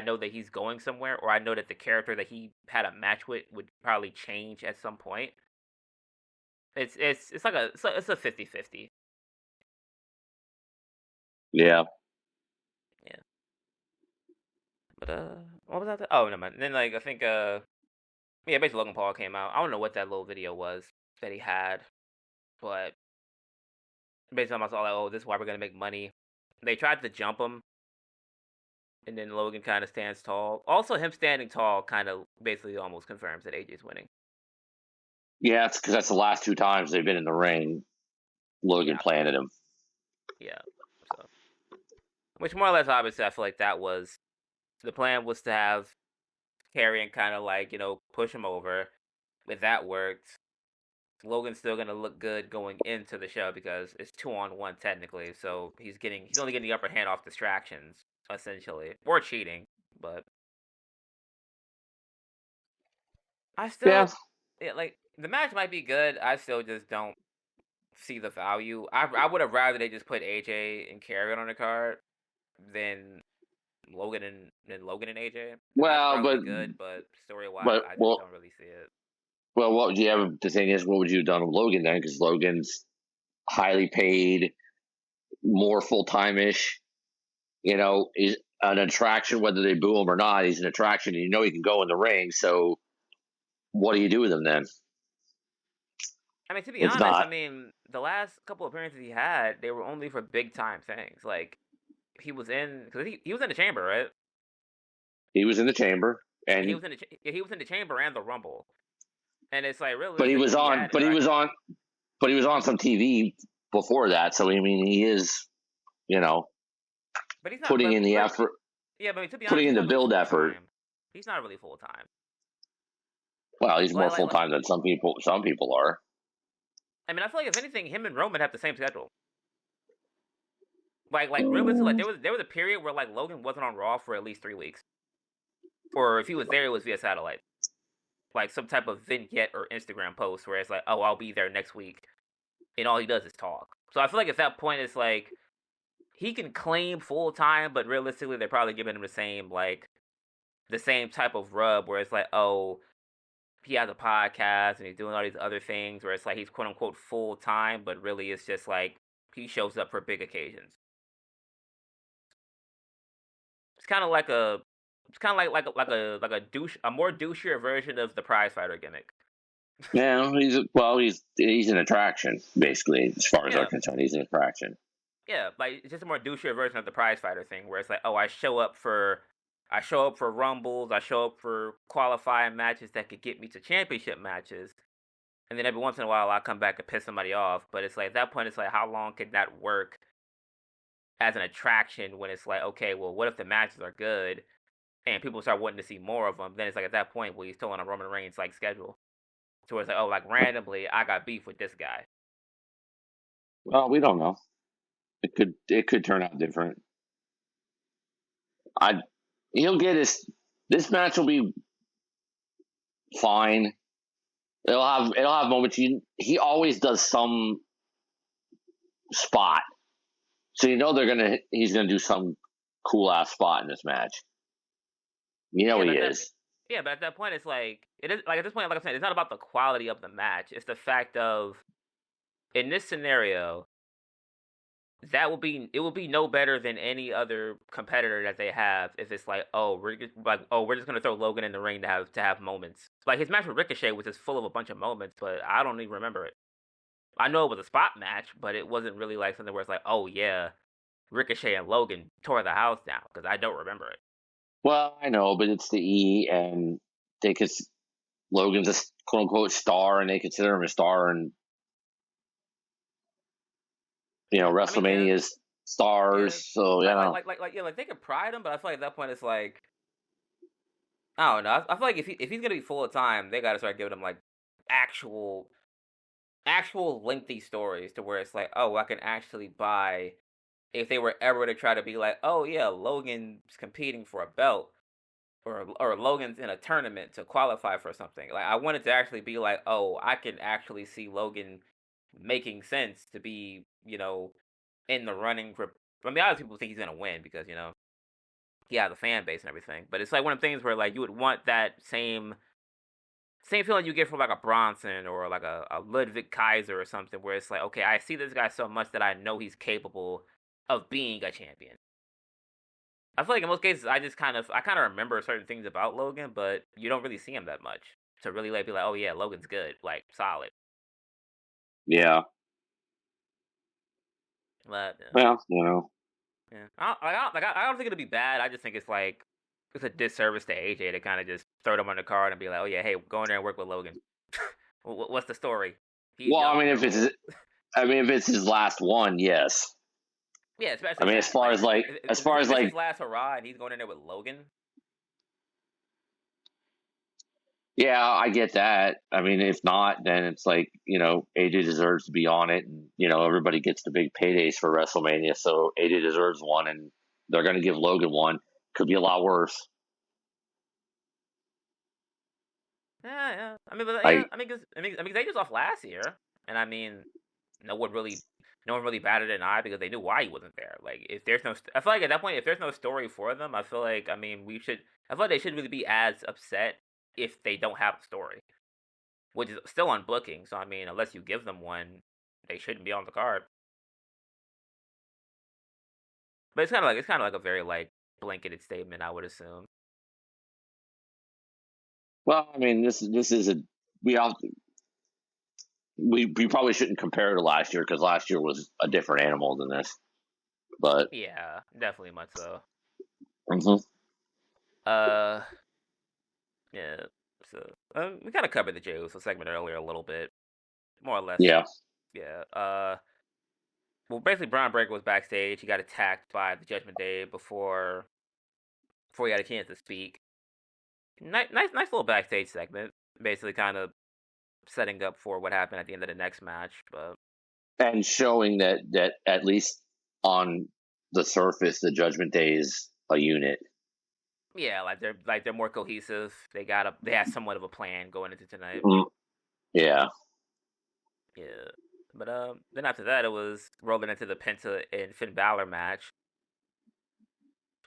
know that he's going somewhere, or I know that the character that he had a match with would probably change at some point. It's like it's a 50-50. Yeah. Yeah. But what was that? Oh no man. Then like I think yeah, basically Logan Paul came out. I don't know what that little video was that he had, but basically I saw like, oh, this is why we're gonna make money. They tried to jump him, and then Logan kind of stands tall. Also, him standing tall kind of basically almost confirms that AJ's winning. Yeah, it's because that's the last two times they've been in the ring. Logan Yeah, planted him. yeah. So, which more or less, obviously, I feel like that was the plan was to have Karrion kind of like push him over. If that worked, Logan's still gonna look good going into the show because it's 2-on-1 technically. So he's only getting the upper hand off distractions essentially or cheating, but I Yeah. still, yeah, like the match might be good. I still just don't see the value. I would have rather they just put AJ and Karrion on the card than Logan and AJ. The match would Well, probably be good, but story wise, but I just well, don't really see it. well, what would you have? The thing is, what would you have done with Logan then? Because Logan's highly paid, more full time ish. He's an attraction whether they boo him or not. He's an attraction, and he can go in the ring. So, what do you do with him then? I mean, to be It's honest, I not. mean, the last couple appearances he had, they were only for big time things. Like he was in because he was in the chamber, right? He was in the chamber, He and was in he was in the chamber and the Rumble, and it's like but he was realistically he on, had but he like was on, but he was on some TV before that. So I mean, he is, you know, but he's not putting in the but effort, yeah, but I mean, to be honest, putting he's in the not really build full effort. time. He's not really full time. Well, he's more Like, like, full like time than some people. Some people are. I mean, I feel like if anything, him and Roman have the same schedule. Like realistically, like there was a period where like Logan wasn't on Raw for at least 3 weeks, or if he was there, it was via satellite, like some type of vignette or Instagram post where it's like, oh, I'll be there next week, and all he does is talk. So I feel like at that point, it's like he can claim full time, but realistically, they're probably giving him the same type of rub where it's like, oh, he has a podcast and he's doing all these other things where it's like he's quote unquote full time, but really it's just like he shows up for big occasions. It's kind of like a, it's kind of like a douche, a more douchier version of the prize fighter gimmick. Yeah, he's an attraction basically. As far as I'm Yeah, concerned, he's an attraction. yeah, like it's just a more douchier version of the prize fighter thing where it's like, oh, I show up for rumbles, I show up for qualifying matches that could get me to championship matches, and then every once in a while I come back and piss somebody off. But it's like at that point, it's like how long can that work as an attraction when it's like, okay, well, what if the matches are good and people start wanting to see more of them? Then it's like at that point, well, he's still on a Roman Reigns like schedule, to where it's like, oh, like randomly I got beef with this guy. Well, we don't know. It could turn out different. I He'll get his. This match will be fine. It'll have moments. He always does some spot, so he's gonna do some cool ass spot in this match. Yeah, He but is. but at that point, it's like it is like at this point, like I'm saying, it's not about the quality of the match. It's the fact of in this scenario, it will be no better than any other competitor that they have if it's like, oh, we're just gonna throw Logan in the ring to have moments. Like his match with Ricochet was just full of a bunch of moments, but I don't even remember it. I know it was a spot match, but it wasn't really like something where it's like, oh yeah, Ricochet and Logan tore the house down because I don't remember it. Well, I know, but it's the E, and they could. Logan's a quote unquote star, and they consider him a star, and I mean, yeah, WrestleMania's yeah, stars. So yeah, like they could pride him, but I feel like at that point it's like I don't know. I feel like if he's gonna be full of time, they gotta start giving him like actual lengthy stories to where it's like, oh, I can actually buy if they were ever to try to be like, oh yeah, Logan's competing for a belt or Logan's in a tournament to qualify for something. Like I wanted to actually be like, oh, I can actually see Logan making sense to be, in the running for. I mean, a lot of people think he's gonna win because he has a fan base and everything. But it's like one of the things where like you would want that same feeling you get from like a Bronson or like a Ludwig Kaiser or something, where it's like, okay, I see this guy so much that I know he's capable of being a champion. I feel like in most cases, I kind of remember certain things about Logan, but you don't really see him that much to really like be like, oh yeah, Logan's good, like solid. yeah. But Well, yeah, I don't think it'll be bad. I just think it's like it's a disservice to AJ to kind of just throw them on the card and be like, oh yeah, hey, go in there and work with Logan. What's the story? He's well, young. if it's his last one, yes. Yeah, I especially mean, that. Like, as far as this is like, his last hurrah, and he's going in there with Logan. yeah, I get that. I mean, if not, then it's like AJ deserves to be on it, and everybody gets the big paydays for WrestleMania, so AJ deserves one, and they're going to give Logan one. Could be a lot worse. Yeah, yeah. I mean, but yeah, Like, I mean, cause AJ was off last year, and I mean, no one really batted an eye because they knew why he wasn't there. Like if there's no, I feel like at that point, if there's no story for them, I feel like I feel like they shouldn't really be as upset if they don't have a story, which is still on booking. So I mean, unless you give them one, they shouldn't be on the card. But it's kind of like a very like blanketed statement, I would assume. Well, I mean, this is a we all we probably shouldn't compare to last year because last year was a different animal than this. But Yeah, definitely much so. mhm. Uh, yeah. So we kind of covered the Jey Uso segment earlier a little bit, more or less. Yeah, Yeah. Well, basically, Braun Breaker was backstage. He got attacked by the Judgment Day before he had a chance to speak. Nice little backstage segment. Basically, kind of setting up for what happened at the end of the next match. But and showing that at least on the surface, the Judgment Day is a unit. yeah, like they're more cohesive. They had somewhat of a plan going into tonight. Mm, yeah, Yeah. But then after that, it was rolling into the Penta and Finn Balor match.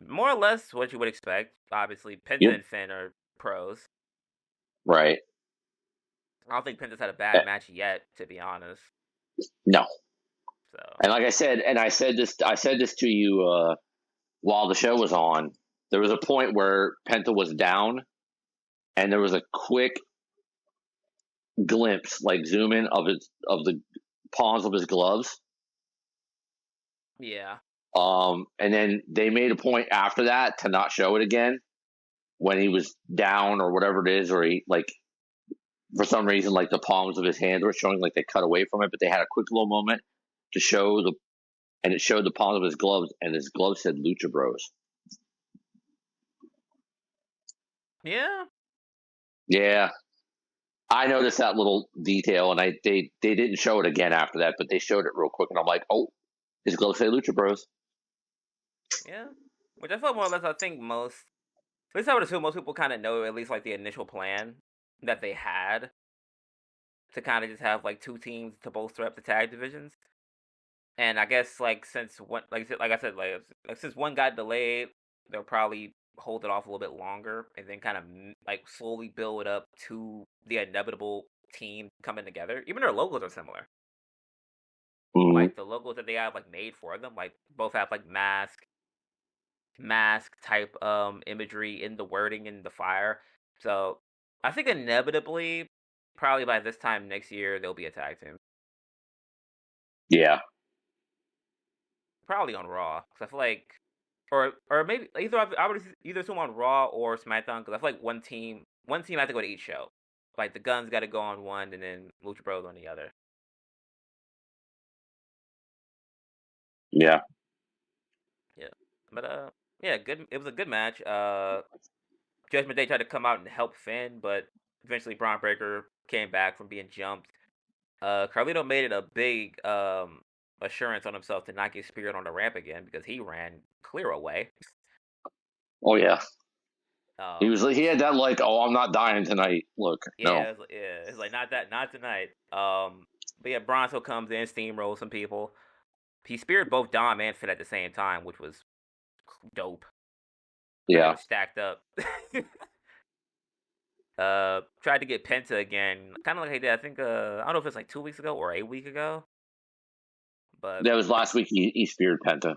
More or less what you would expect. Obviously, Penta yep, and Finn are pros. right. I don't think Penta's had a Eh, bad match yet, to be honest. No, So and like I said, and I said this to you while the show was on. There was a point where Penta was down, and there was a quick glimpse, like zoom in of the palms of his gloves. yeah, And then they made a point after that to not show it again when he was down or whatever it is, or he like for some reason like the palms of his hands were showing like they cut away from it, but they had a quick little moment to show the and it showed the palms of his gloves, and his gloves said Lucha Bros. yeah, Yeah, I noticed that little detail, and they didn't show it again after that, but they showed it real quick, and I'm like, oh, his gloves say Lucha Bros. yeah. Which I feel more or less. I think most, at least I would assume most people kind of know at least like the initial plan that they had to kind of just have like two teams to bolster up the tag divisions. And I guess like since one, like I said, like since one got delayed, they'll probably hold it off a little bit longer and then kind of like slowly build up to the inevitable team coming together. Even their logos are similar. Mm-hmm. Like the logos that they have like made for them, like both have like mask type imagery in the wording in the fire. So I think inevitably, probably by this time next year, they'll be a tag team. Yeah, Probably on Raw, because I feel like, or maybe either I would either assume on Raw or SmackDown, because I feel like one team has to go to each show. Like the Guns got to go on one, and then Lucha Bros on the other. yeah, Yeah, but yeah, good. It was a good match. Judgment Day tried to come out and help Finn, but eventually Braun Breaker came back from being jumped. Carlito made it a big assurance on himself to not get speared on the ramp again because he ran clear away. oh yeah. Um, He had that like, oh, I'm not dying tonight. Look, no, it's like not tonight. But yeah, Bronzo comes in, steamrolls some people. He speared both Dom and Finn at the same time, which was dope. They yeah. were stacked up. Tried to get Penta again, kind of like he did. I think I don't know if it's like 2 weeks ago or a week ago, but That was last week. He speared Penta.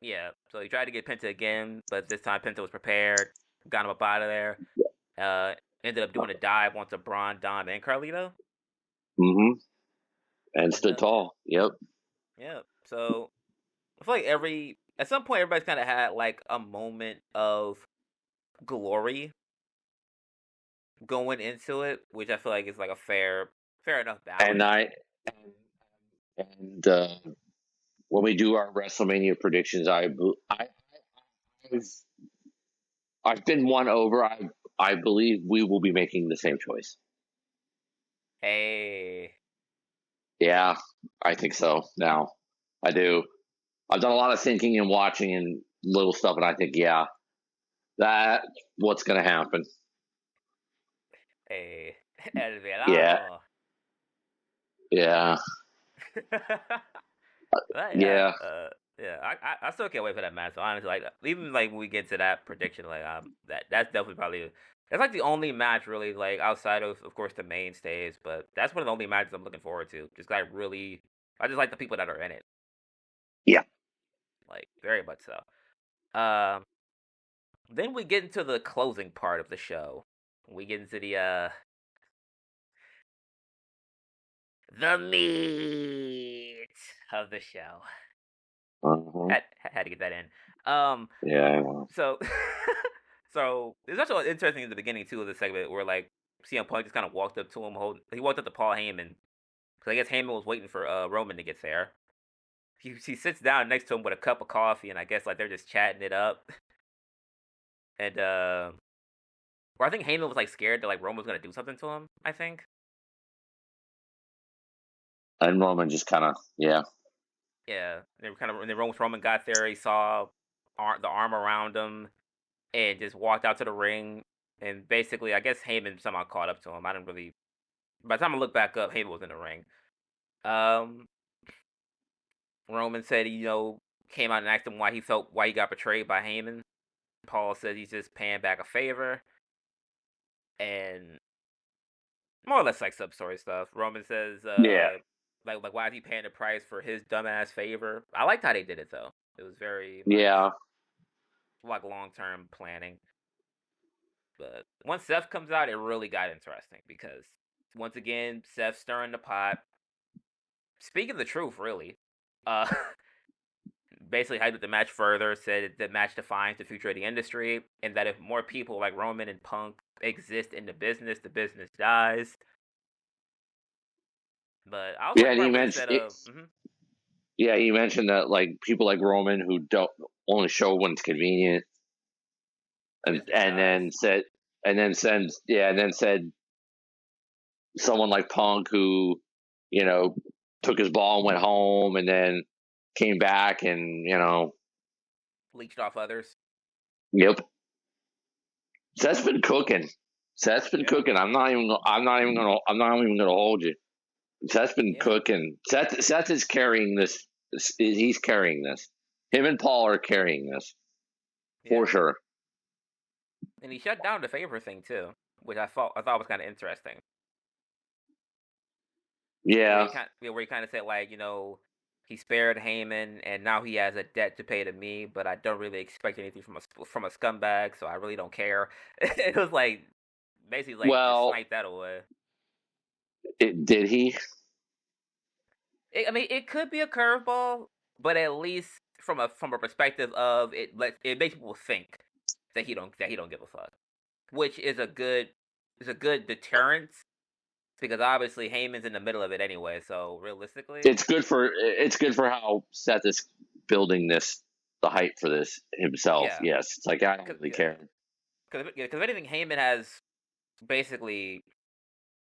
yeah. So he tried to get Penta again, but this time Penta was prepared, got him up out of there. Uh, Ended up doing a dive onto Braun, Dom, and Carlito. Mm-hmm. And And stood tall. Yep. yeah. So I feel like at some point everybody's kind of had like a moment of glory going into it, which I feel like is like a fair enough And balance. and when we do our WrestleMania predictions, I've, I've been won over. I believe we will be making the same choice. Hey, Yeah, I think so. Now, I do. I've done a lot of thinking and watching and little stuff, and I think, yeah, that's what's going to happen. hey, El Yeah, Verano. yeah. But yeah, Yeah. yeah. I still can't wait for that match. So honestly, like even like when we get to that prediction, like that's definitely probably that's like the only match really like outside of course the mainstays, but that's one of the only matches I'm looking forward to. Just 'cause I just like the people that are in it, Yeah. like very much so. Um, then we get into the closing part of the show. We get into the meat of the show. Uh-huh. Had to get that in. Um, Yeah. I know. so so it's also interesting in the beginning too of the segment where like CM Punk just kind of walked up to him, he walked up to Paul Heyman because I guess Heyman was waiting for Roman to get there. He sits down next to him with a cup of coffee, and I guess like they're just chatting it up. And or I think Heyman was like scared that like Roman was gonna do something to him. I think. And Roman just kind of, yeah. Yeah, they were kind of. And then Roman got there, he saw the arm around him, and just walked out to the ring. And basically, I guess Heyman somehow caught up to him. I didn't really. By the time I look back up, Heyman was in the ring. Um, Roman said he, came out and asked him why he got betrayed by Heyman. Paul says he's just paying back a favor, and more or less like sub story stuff. Roman says, Yeah. like why is he paying the price for his dumbass favor? I liked how they did it though. It was very much Yeah. like long term planning. But once Seth comes out, it really got interesting because once again, Seth stirring the pot, speaking the truth, really. Uh, basically hyped up the match further, said the match defines the future of the industry, and that if more people like Roman and Punk exist in the business dies. But I also Yeah. like the And part where he said, yeah, he mentioned that like people like Roman who don't only show when it's convenient, and business and dies. then said, and then said someone like Punk who, you know, took his ball and went home, and then came back, and Leached off others. yep, Seth's been cooking. Seth's been Yeah, cooking. I'm not even gonna hold you. Seth's been yeah, cooking. Seth is carrying this. He's carrying this. Him and Paul are carrying this for yeah. sure. And he shut down the favor thing too, which I thought was kind of interesting. Yeah. Where he kind of said like he spared Heyman and now he has a debt to pay to me, but I don't really expect anything from a scumbag, so I really don't care. It was like basically like just Well, snipe that away. did he? I mean, it could be a curveball, but at least from a perspective of it makes people think that he don't give a fuck, which is a good deterrence because obviously Heyman's in the middle of it anyway. So realistically, It's good for how Seth is building the hype for this himself. yeah, Yes, it's like I don't because really yeah, care. if anything, Heyman has basically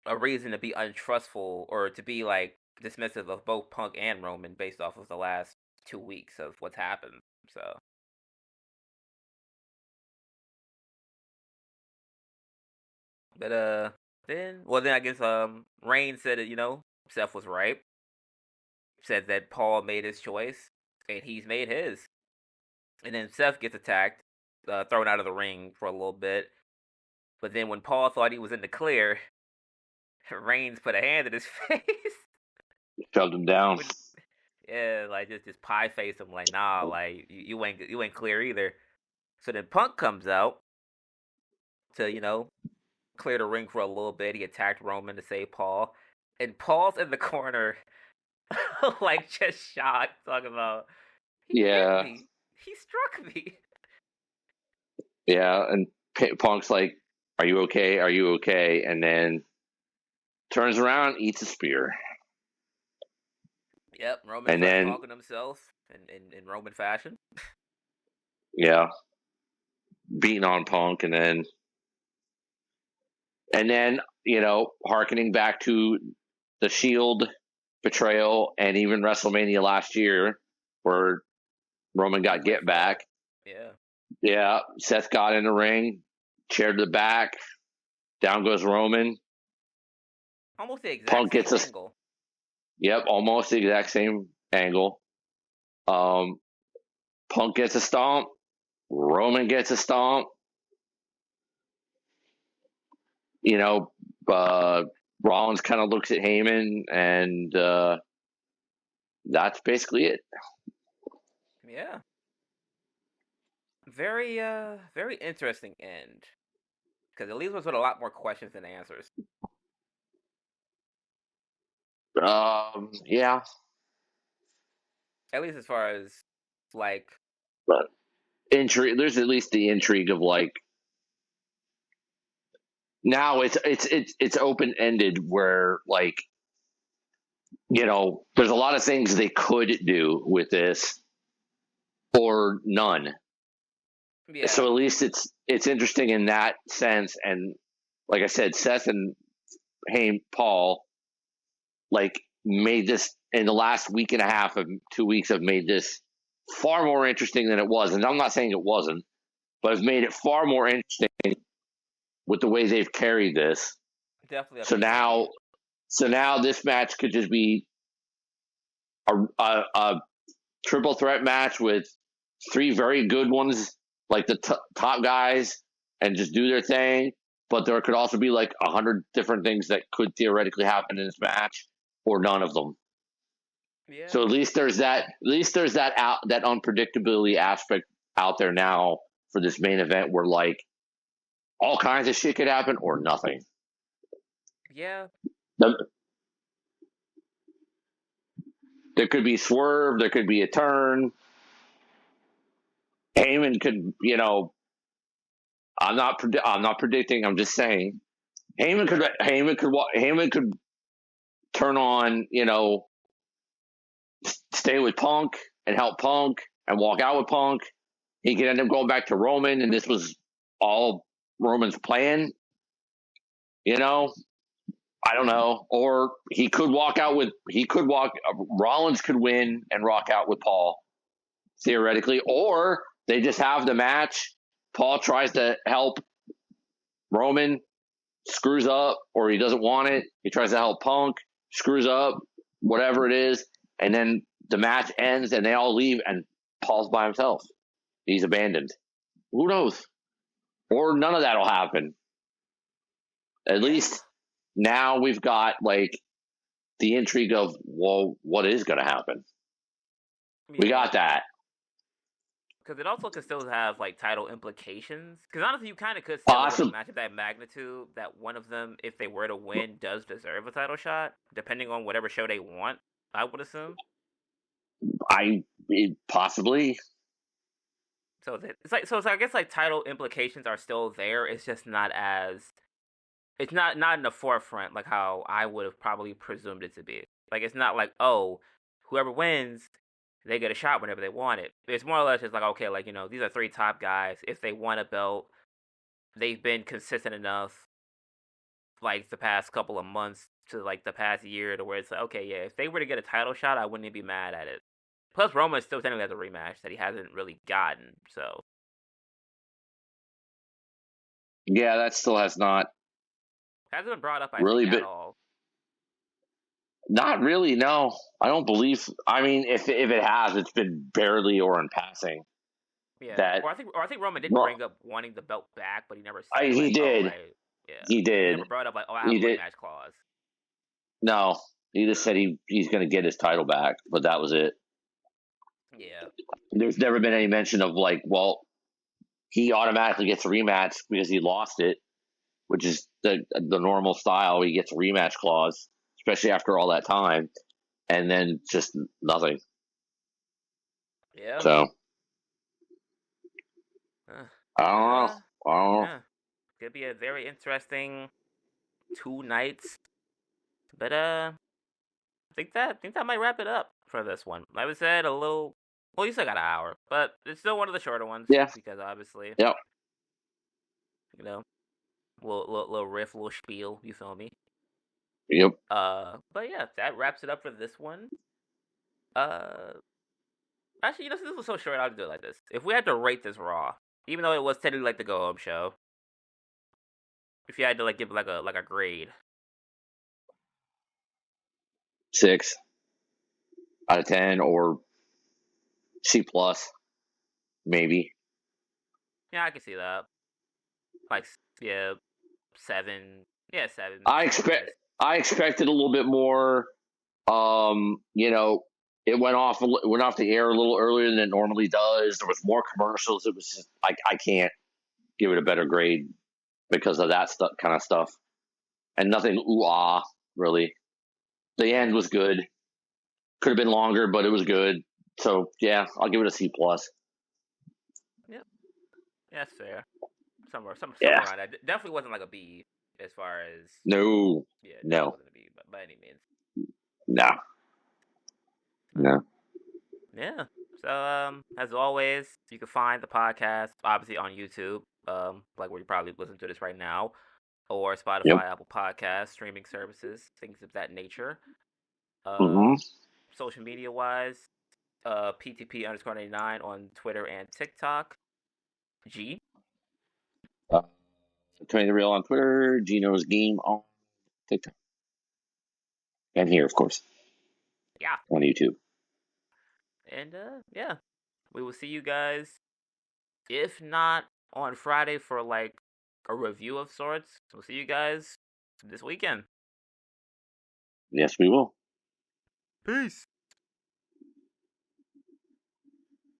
a reason to be untrustful or to be like dismissive of both Punk and Roman based off of the last 2 weeks of what's happened. So, but then I guess Reigns said that Seth was right. Said that Paul made his choice and he's made his. And then Seth gets attacked, thrown out of the ring for a little bit. But then when Paul thought he was in the clear, Reigns put a hand in his face. Shoved him down. When, yeah, like just pie face him like, nah, like you ain't clear either. So then Punk comes out to clear the ring for a little bit. He attacked Roman to save Paul, and Paul's in the corner, like just shocked, talking about he hit Yeah, me, he struck me. yeah. And Punk's like, "Are you okay? Are you okay?" And then turns around, eats a spear, Yep, Roman and starts then talking to himself in Roman fashion. yeah, beating on Punk, and then harkening back to the Shield betrayal and even WrestleMania last year, where Roman Things got went get south. back. Yeah, Yeah, Seth got in the ring, chair to the back, down goes Roman. almost the exact Punk same gets a angle. Yep, almost the exact same angle. Um, Punk gets a stomp. Roman gets a stomp. You know, uh, Rollins kind of looks at Heyman, and that's basically it. Yeah. Very interesting end. Because it leaves us with a lot more questions than answers. Yeah, At least as far as, like, but intrigue. There's at least the intrigue of like now it's open ended where like there's a lot of things they could do with this or none. So yeah. at least it's interesting in that sense. And like I said, Seth and Paul like made this in the last week and a half of 2 weeks have made this far more interesting than it was. And I'm not saying it wasn't, but have made it far more interesting with the way they've carried this. Definitely up So the now, ante. so now this match could just be a triple threat match with three very good ones, like the top guys, and just do their thing. But there could also be like 100 different things that could theoretically happen in this match, or none of them. Yeah. So at least there's that. At least there's that unpredictability aspect out there now for this main event, where like all kinds of shit could happen or nothing. Yeah. There could be swerve. There could be a turn. Heyman could, I'm not predicting. I'm just saying. Sure. Heyman could turn on, stay with Punk and help Punk and walk out with Punk. He could end up going back to Roman, and this was all Roman's plan. You know, I don't know. Or Rollins could win and rock out with Paul theoretically, or they just have the match. Paul tries to help Roman, screws up, or he doesn't want it. He tries to help Punk, screws up, whatever it is, and then the match ends and they all leave and Paul's by himself. He's abandoned. Who knows? Or none of that'll happen. At Yeah. least now we've got like the intrigue of, well, what is going to happen? We Yeah. got that. Because it also could still have, like, title implications. Because honestly, you kind of could say, like, with a Awesome. match of that magnitude, that one of them, if they were to win, does deserve a title shot, depending on whatever show they want, I would assume. Possibly. So I guess, like, title implications are still there. It's just not as it's not in the forefront like how I would have probably presumed it to be. Like, it's not like, oh, whoever wins, they get a shot whenever they want it. It's more or less just like, okay, like, these are three top guys. If they want a belt, they've been consistent enough, like, the past couple of months to, like, the past year, to where it's like, okay, yeah, if they were to get a title shot, I wouldn't even be mad at it. Plus, Roman still technically has a rematch that he hasn't really gotten, so Yeah, that still has not hasn't been brought up, I really think, at been. all. Not really. No, I don't believe. I mean, if it has, it's been barely or in passing. Yeah, That or I think Roman did well, bring up wanting the belt back, but he never said, he like, oh, did. like, yeah, He he did. never brought up, like, oh, I have He a did. rematch clause. No, he just said he's going to get his title back, but that was it. Yeah, There's never been any mention of like, well, he automatically gets a rematch because he lost it, which is the normal style. He gets a rematch clause, especially after all that time, and then just nothing. yeah, So uh, I don't but know. I don't know. yeah, could be a very interesting 2 nights. But I think that might wrap it up for this one. Like I said, a little. Well, you still got an hour, but it's still one of the shorter ones Yeah. because obviously, Yep. you know, little riff, little spiel. You feel me? Yep. But yeah, that wraps it up for this one. Uh, Actually, since this was so short, I'll do it like this. If we had to rate this Raw, even though it was technically like the go home show, if you had to, like, give like a grade, 6. out of 10 or C plus, maybe. Yeah, I can see that. Like, yeah, 7. Yeah, 7. I 7 would be expect nice. I expected a little bit more. You know, it went off the air a little earlier than it normally does. There was more commercials. It was just, I can't give it a better grade because of that kind of stuff, and nothing ooh ah really. The end Yeah. was good. Could have been longer, but it was good. So yeah, I'll give it a C plus. Yep. Yeah, that's fair. Yeah. Somewhere around that. Definitely wasn't like a B as far as No. yeah, definitely No. wasn't a B, but by any means. No. But No. yeah. So as always, you can find the podcast obviously on YouTube, like where you probably listen to this right now, or Yep. Spotify, Apple Podcasts, streaming services, things of that nature. Mm-hmm. Social media wise, PTP_89 on Twitter and TikTok. G. Uh, Tony the Real on Twitter. Gino's Game on TikTok. And here, of course, Yeah. on YouTube. And yeah. We will see you guys, if not on Friday for like a review of sorts. We'll see you guys this weekend. Yes, we will. Peace.